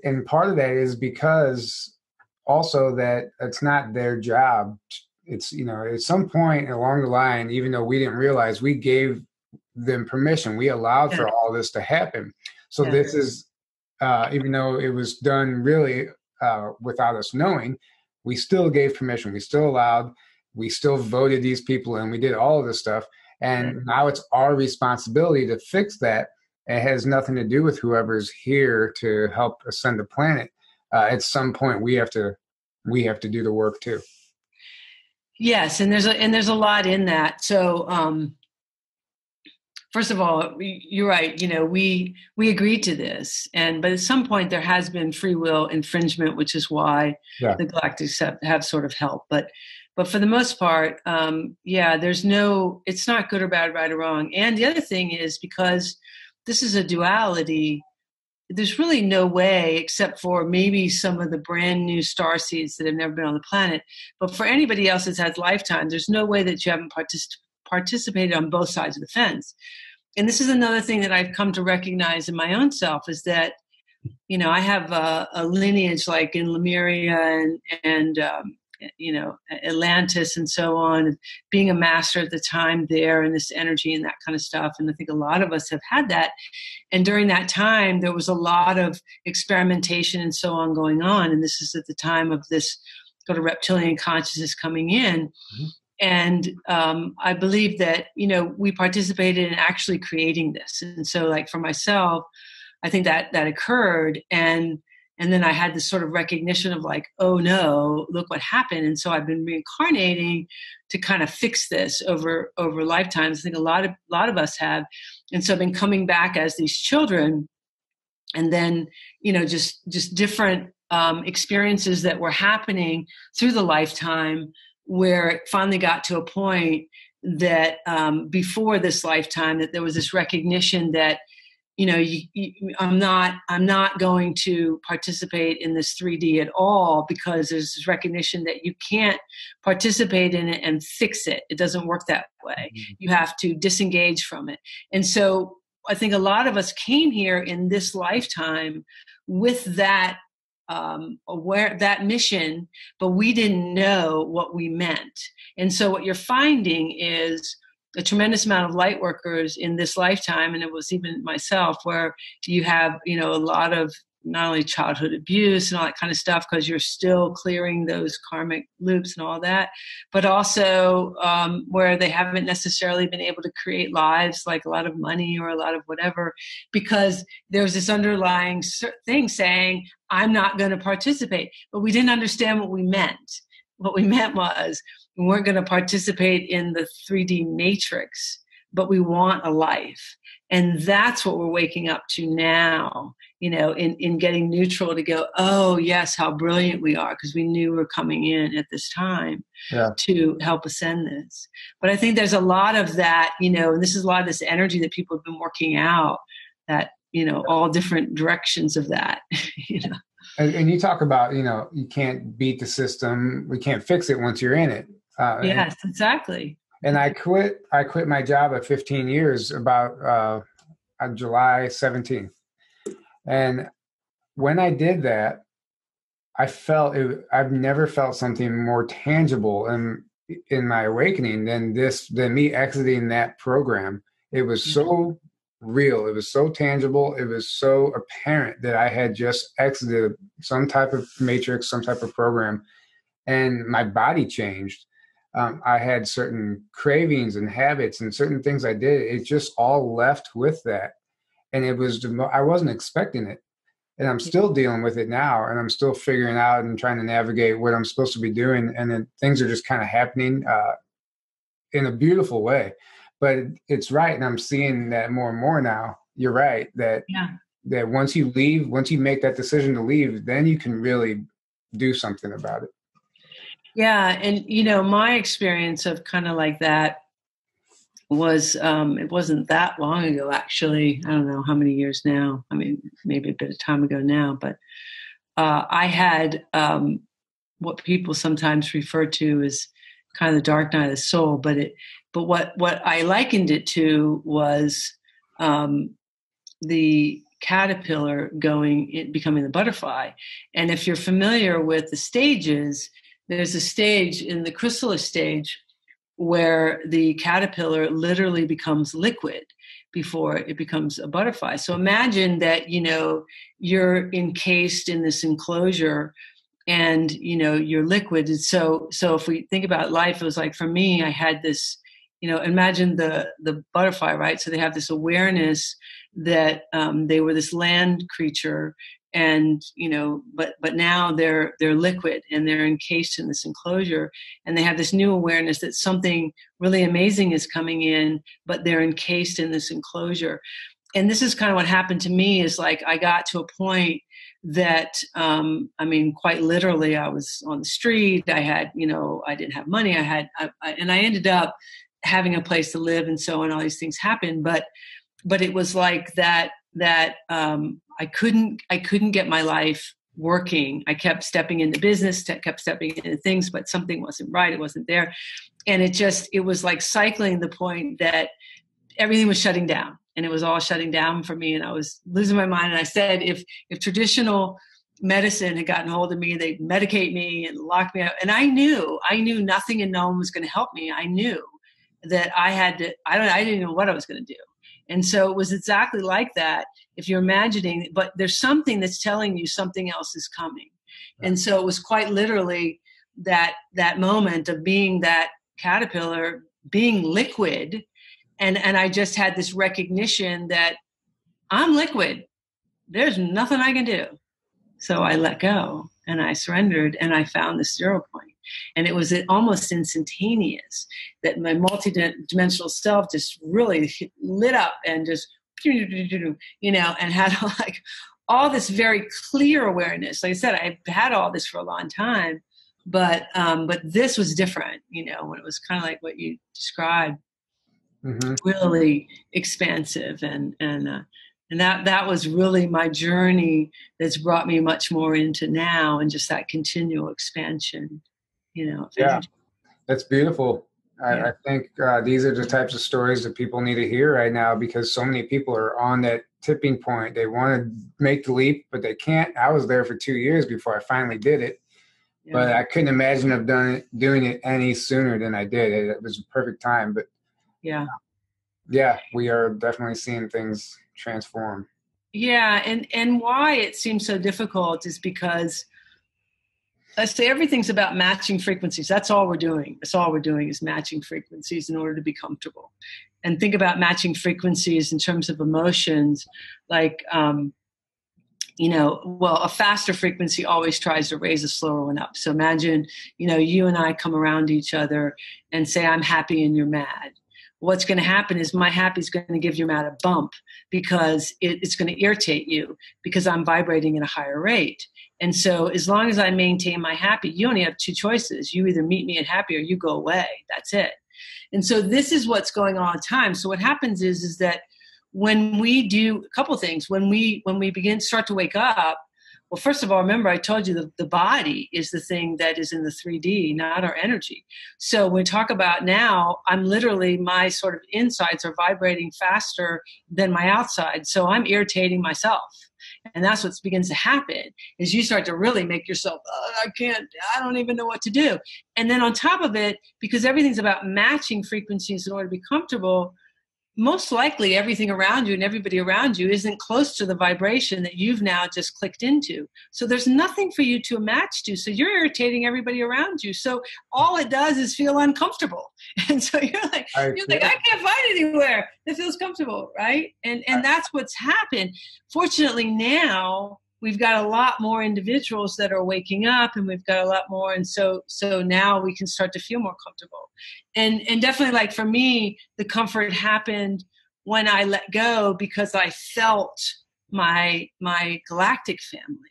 And part of that is because also that it's not their job. It's, at some point along the line, even though we didn't realize, we gave them permission. We allowed for all this to happen. So this is, even though it was done really without us knowing, we still gave permission. We still allowed, we still voted these people and we did all of this stuff. And now it's our responsibility to fix that. It has nothing to do with whoever's here to help ascend the planet. At some point we have to do the work too. Yes. And there's a lot in that. So, first of all, you're right. We agreed to this, but at some point there has been free will infringement, which is why the Galactics have sort of helped. But for the most part, it's not good or bad, right or wrong. And the other thing is, because this is a duality, there's really no way, except for maybe some of the brand new starseeds that have never been on the planet. But for anybody else that's had lifetime, there's no way that you haven't participated on both sides of the fence. And this is another thing that I've come to recognize in my own self is that, I have a lineage like in Lemuria and Atlantis and so on, being a master at the time there and this energy and that kind of stuff. And I think a lot of us have had that. And during that time, there was a lot of experimentation and so on going on. And this is at the time of this sort of reptilian consciousness coming in. Mm-hmm. And I believe that, we participated in actually creating this. And so like for myself, I think that occurred. And And then I had this sort of recognition of like, oh no, look what happened. And so I've been reincarnating to kind of fix this over lifetimes. I think a lot of us have. And so I've been coming back as these children, and then, just different experiences that were happening through the lifetime, where it finally got to a point that before this lifetime, that there was this recognition that, I'm not going to participate in this 3D at all, because there's this recognition that you can't participate in it and fix it. It doesn't work that way. Mm-hmm. You have to disengage from it. And so I think a lot of us came here in this lifetime with that that mission, but we didn't know what we meant. And so what you're finding is a tremendous amount of light workers in this lifetime, and it was even myself, where you have, a lot of not only childhood abuse and all that kind of stuff, because you're still clearing those karmic loops and all that, but also where they haven't necessarily been able to create lives like a lot of money or a lot of whatever, because there's this underlying thing saying, I'm not going to participate. But we didn't understand what we meant. What we meant was, we weren't going to participate in the 3D matrix, but we want a life. And that's what we're waking up to now, in getting neutral, to go, oh, yes, how brilliant we are, because we knew we were coming in at this time to help ascend this. But I think there's a lot of that, and this is a lot of this energy that people have been working out, that, all different directions of that, And you talk about, you can't beat the system. We can't fix it once you're in it. Yes, exactly. And I quit my job at 15 years, about on July 17th. And when I did that, I felt I've never felt something more tangible in my awakening than me exiting that program. It was so real. It was so tangible. It was so apparent that I had just exited some type of matrix, some type of program, and my body changed. I had certain cravings and habits and certain things I did. It just all left with that. And I wasn't expecting it. And I'm still dealing with it now. And I'm still figuring out and trying to navigate what I'm supposed to be doing. And then things are just kind of happening in a beautiful way. But it's right. And I'm seeing that more and more now. You're right. That once you leave, once you make that decision to leave, then you can really do something about it. Yeah. And, my experience of kind of like that was, it wasn't that long ago, actually. I don't know how many years now. I mean, maybe a bit of time ago now, but I had what people sometimes refer to as kind of the dark night of the soul. But what I likened it to was the caterpillar becoming the butterfly. And if you're familiar with the stages, there's a stage in the chrysalis stage where the caterpillar literally becomes liquid before it becomes a butterfly. So imagine that, you're encased in this enclosure and, you're liquid. And so if we think about life, it was like, for me, I had this, imagine the butterfly, right? So they have this awareness that they were this land creature, and but now they're liquid and they're encased in this enclosure, and they have this new awareness that something really amazing is coming in, but they're encased in this enclosure. And this is kind of what happened to me, is like I got to a point that quite literally, I was on the street. I had I didn't have money. I ended up having a place to live, and so on. All these things happened, but it was like that I couldn't get my life working. I kept stepping into business, kept stepping into things, but something wasn't right. It wasn't there. And it was like cycling the point that everything was shutting down, and it was all shutting down for me. And I was losing my mind. And I said, if traditional medicine had gotten hold of me, they'd medicate me and lock me up. And I knew nothing and no one was going to help me. I knew that I had to, I didn't know what I was going to do. And so it was exactly like that. If you're imagining, but there's something that's telling you something else is coming. Right. And so it was quite literally that moment of being that caterpillar, being liquid. And I just had this recognition that I'm liquid. There's nothing I can do. So I let go and I surrendered, and I found this 0 point. And it was almost instantaneous that my multidimensional self just really lit up and just, and had like all this very clear awareness. Like I said, I've had all this for a long time, but this was different, when it was kind of like what you described, really expansive. And that was really my journey that's brought me much more into now, and just that continual expansion, Yeah, that's beautiful. I think these are the types of stories that people need to hear right now, because so many people are on that tipping point. They want to make the leap, but they can't. I was there for 2 years before I finally did it, but I couldn't imagine doing it any sooner than I did. It was a perfect time, but we are definitely seeing things transform. Yeah, and why it seems so difficult is because, let's say, everything's about matching frequencies. That's all we're doing. That's all we're doing is matching frequencies in order to be comfortable. And think about matching frequencies in terms of emotions, like, a faster frequency always tries to raise a slower one up. So imagine, you and I come around each other and say, I'm happy and you're mad. What's going to happen is my happy is going to give your mad a bump, because it's going to irritate you, because I'm vibrating at a higher rate. And so as long as I maintain my happy, you only have two choices. You either meet me at happy or you go away. That's it. And so this is what's going on all the time. So what happens is that when we do a couple things, when we start to wake up, well, first of all, remember I told you the body is the thing that is in the 3D, not our energy. So when we talk about now, I'm literally, my sort of insides are vibrating faster than my outside. So I'm irritating myself. And that's what begins to happen, is you start to really make yourself, I don't even know what to do. And then on top of it, because everything's about matching frequencies in order to be comfortable, most likely everything around you and everybody around you isn't close to the vibration that you've now just clicked into. So there's nothing for you to match to. So you're irritating everybody around you. So all it does is feel uncomfortable. And so you're like, I can't find anywhere that feels comfortable, right? And that's what's happened. Fortunately now, we've got a lot more individuals that are waking up, and we've got a lot more. And so now we can start to feel more comfortable. And definitely, like for me, the comfort happened when I let go, because I felt my galactic family,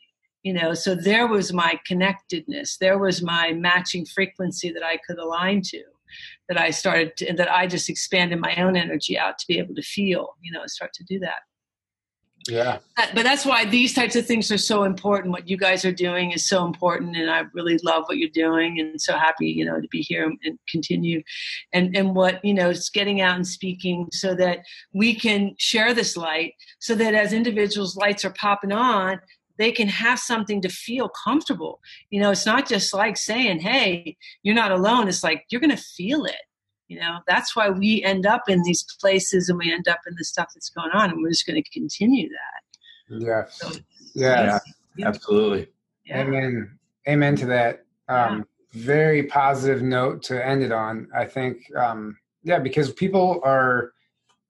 so there was my connectedness. There was my matching frequency that I could align to, that I just expanded my own energy out to be able to feel, start to do that. Yeah. But that's why these types of things are so important. What you guys are doing is so important, and I really love what you're doing, and so happy, to be here and continue. And what, it's getting out and speaking so that we can share this light, so that as individuals, lights are popping on, they can have something to feel comfortable. It's not just like saying, hey, you're not alone. It's like, you're going to feel it. That's why we end up in these places, and we end up in the stuff that's going on, and we're just going to continue that. Yeah. So, yeah, absolutely. Yeah. Amen to that. Very positive note to end it on. I think, because people are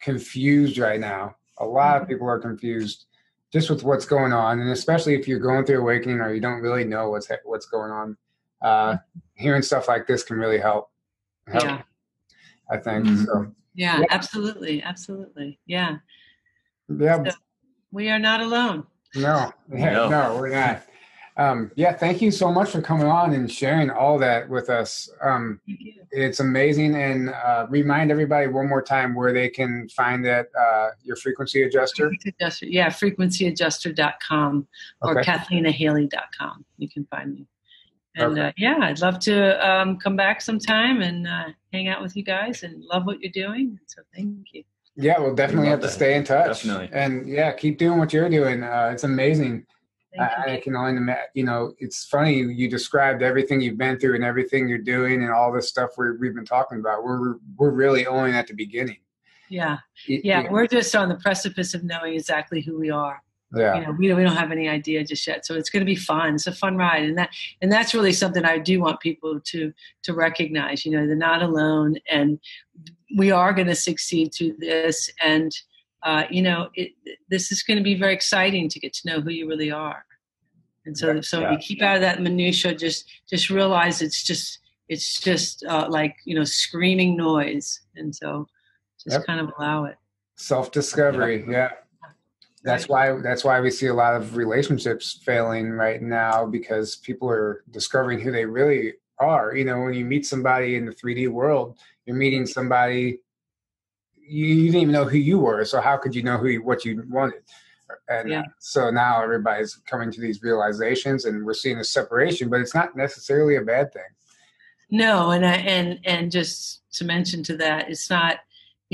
confused right now. A lot of people are confused just with what's going on, and especially if you're going through awakening or you don't really know what's going on. Hearing stuff like this can really help. Yeah. I think so. Yeah, absolutely. Yeah. Yeah. So we are not alone. No, we're not. Thank you so much for coming on and sharing all that with us. Thank you. It's amazing. And remind everybody one more time where they can find that, your frequency adjuster. Frequencyadjuster.com or CathleenaHailley.com. You can find me. And I'd love to come back sometime and hang out with you guys, and love what you're doing. So thank you. Yeah, we'll definitely have to stay in touch. Definitely. And keep doing what you're doing. It's amazing. I can only imagine, it's funny you described everything you've been through and everything you're doing and all this stuff we've been talking about. We're really only at the beginning. Yeah. We're just on the precipice of knowing exactly who we are. Yeah. We don't have any idea just yet. So it's going to be fun. It's a fun ride. And that's really something I do want people to recognize, they're not alone, and we are going to succeed through this. And, this is going to be very exciting to get to know who you really are. And so you keep out of that minutia, just realize it's just like, screaming noise. And so just kind of allow it. Self-discovery. Yeah. That's why we see a lot of relationships failing right now, because people are discovering who they really are. When you meet somebody in the 3D world, you're meeting somebody you didn't even know who you were. So how could you know what you wanted? And so now everybody's coming to these realizations, and we're seeing a separation, but it's not necessarily a bad thing. No, and just to mention to that, it's not.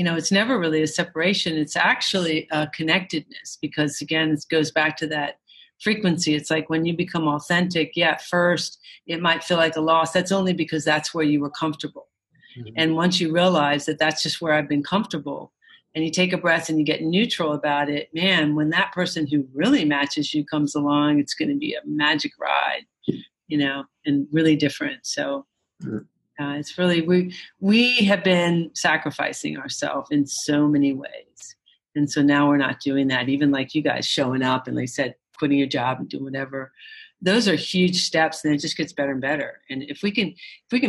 It's never really a separation. It's actually a connectedness, because again, it goes back to that frequency. It's like when you become authentic, at first it might feel like a loss. That's only because that's where you were comfortable. Mm-hmm. And once you realize that that's just where I've been comfortable, and you take a breath and you get neutral about it, man, when that person who really matches you comes along, it's going to be a magic ride, and really different. So it's really, we have been sacrificing ourselves in so many ways. And so now we're not doing that. Even like you guys showing up and, like I said, quitting your job and doing whatever. Those are huge steps, and it just gets better and better. And if we can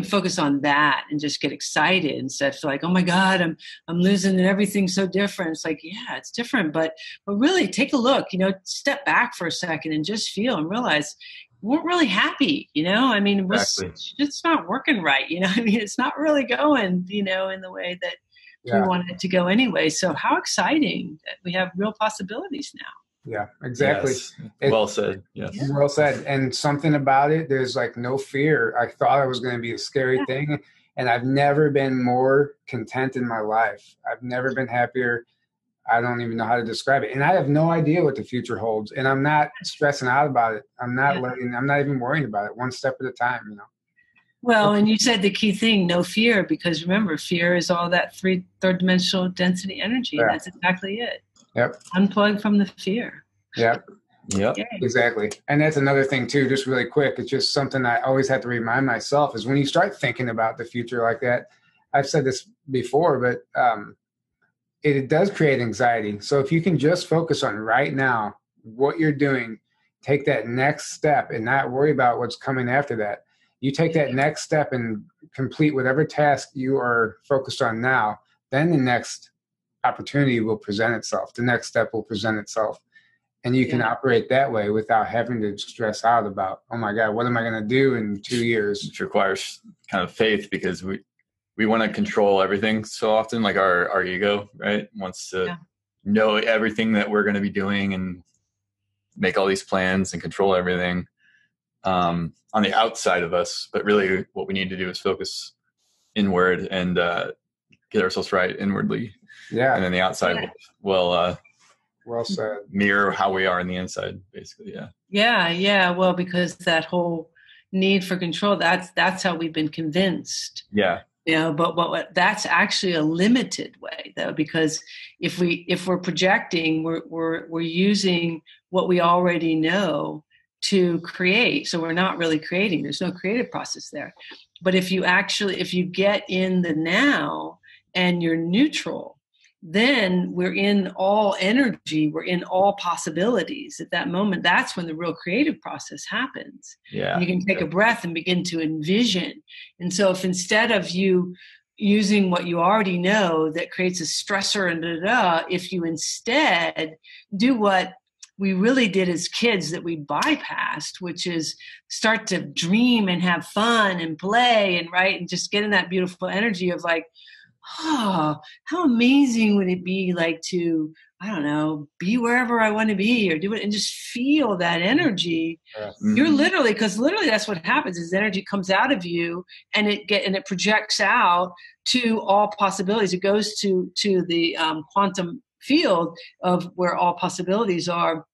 focus on that and just get excited instead of like, oh my God, I'm losing and everything's so different. It's like, yeah, it's different, but really take a look, step back for a second and just feel and realize we weren't really happy, it's not working right. It's not really going, in the way that we wanted it to go anyway. So how exciting that we have real possibilities now. Yeah, exactly. Yes. Well said. Yes. Yeah. Well said. And something about it, there's like no fear. I thought it was going to be a scary thing, and I've never been more content in my life. I've never been happier. I don't even know how to describe it. And I have no idea what the future holds, and I'm not stressing out about it. I'm not even worrying about it, one step at a time, Well, and you said the key thing, no fear, because remember, fear is all that third dimensional density energy. Yeah. And that's exactly it. Yep. Unplug from the fear. Yep. Yep. Exactly. And that's another thing too, just really quick. It's just something I always have to remind myself is when you start thinking about the future like that, I've said this before, but it does create anxiety. So if you can just focus on right now, what you're doing, take that next step and not worry about what's coming after that. You take that next step and complete whatever task you are focused on now, then the next opportunity will present itself. The next step will present itself. And you can operate that way without having to stress out about, oh my God, what am I going to do in 2 years? Which requires kind of faith, because we want to control everything so often, like our ego, right? Wants to know everything that we're going to be doing and make all these plans and control everything on the outside of us. But really what we need to do is focus inward and get ourselves right inwardly. Yeah. And then the outside will well said. Mirror how we are in the inside, basically. Yeah. Well, because that whole need for control, that's how we've been convinced. Yeah. But that's actually a limited way, though, because if we're projecting, we're using what we already know to create. So we're not really creating. There's no creative process there. But if you get in the now and you're neutral, then we're in all energy, we're in all possibilities at that moment. That's when the real creative process happens. Yeah. And you can take a breath and begin to envision. And so if instead of you using what you already know that creates a stressor and if you instead do what we really did as kids that we bypassed, which is start to dream and have fun and play and just get in that beautiful energy of like, oh, how amazing would it be like to, I don't know, be wherever I want to be or do it and just feel that energy. Mm-hmm. You're literally that's what happens is energy comes out of you and it projects out to all possibilities. It goes to the quantum field of where all possibilities are.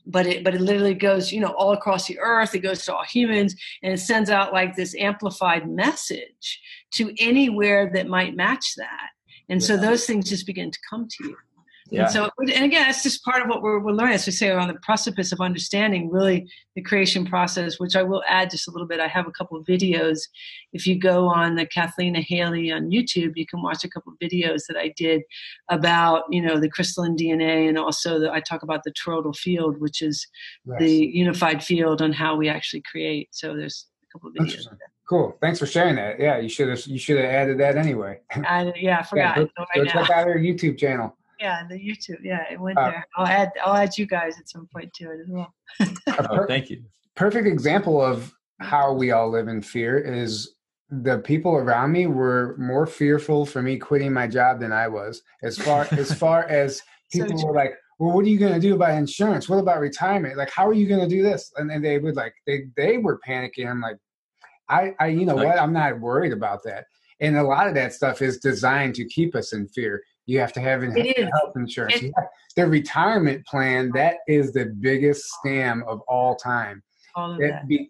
But it literally goes, all across the earth. It goes to all humans, and it sends out like this amplified message to anywhere that might match that. And so those things just begin to come to you. Yeah. And so, and again, that's just part of what we're learning. As we say, we're on the precipice of understanding really the creation process, which I will add just a little bit. I have a couple of videos. If you go on the Cathleena Hailley on YouTube, you can watch a couple of videos that I did about, the crystalline DNA, and also I talk about the toroidal field, which is the unified field on how we actually create. So there's a couple of videos. Cool. Thanks for sharing that. Yeah, you should have added that anyway. I forgot. Go check out our YouTube channel. Yeah, the YouTube. Yeah, it went there. I'll add you guys at some point to it as well. Thank you. Perfect example of how we all live in fear is the people around me were more fearful for me quitting my job than I was. As far as people were like, well, what are you going to do about insurance? What about retirement? Like, how are you going to do this? And then they would they were panicking. I'm like, what? I'm not worried about that. And a lot of that stuff is designed to keep us in fear. You have to have health insurance. The retirement plan, that is the biggest scam of all time.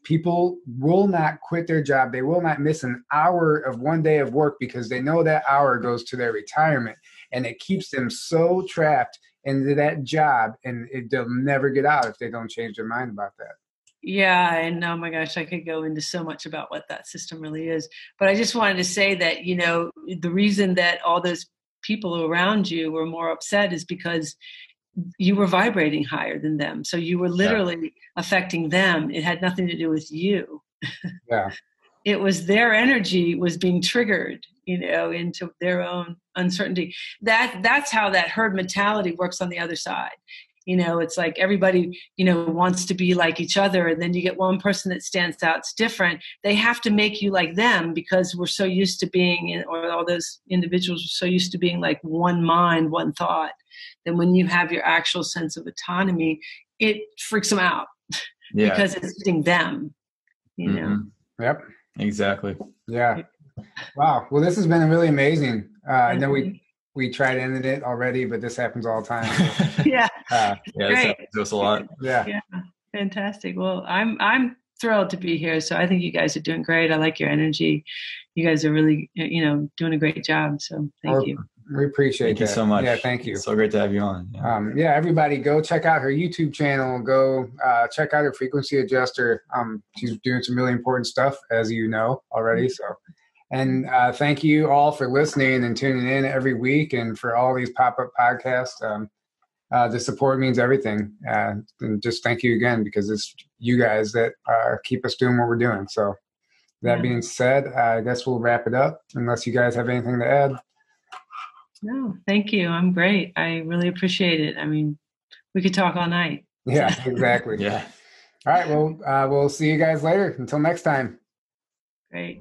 People will not quit their job. They will not miss an hour of one day of work because they know that hour goes to their retirement. And it keeps them so trapped into that job, and they'll never get out if they don't change their mind about that. Yeah, and oh my gosh, I could go into so much about what that system really is. But I just wanted to say that, the reason that all those people around you were more upset is because you were vibrating higher than them. So you were literally affecting them. It had nothing to do with you. Yeah. It was their energy was being triggered, into their own uncertainty. That's how that herd mentality works on the other side. It's like everybody, wants to be like each other. And then you get one person that stands out. It's different. They have to make you like them because we're so used to being, or all those individuals are so used to being like one mind, one thought. Then when you have your actual sense of autonomy, it freaks them out because it's hitting them, Mm-hmm. Yep. Exactly. Yeah. Wow. Well, this has been really amazing. I know we tried ending it already, but this happens all the time. So. Yeah. This happens to us a lot. Yeah. Fantastic. Well, I'm thrilled to be here. So I think you guys are doing great. I like your energy. You guys are really, doing a great job. So thank you. We appreciate that. Thank you so much. Yeah, thank you. It's so great to have you on. Yeah. Everybody go check out her YouTube channel. Go check out her frequency adjuster. She's doing some really important stuff, as you know already. So, and thank you all for listening and tuning in every week, and for all these pop-up podcasts. The support means everything. And just thank you again, because it's you guys that keep us doing what we're doing. So that being said, I guess we'll wrap it up unless you guys have anything to add. No, thank you. I'm great. I really appreciate it. I mean, we could talk all night. Yeah, exactly. Yeah. All right. Well, we'll see you guys later. Until next time. Great.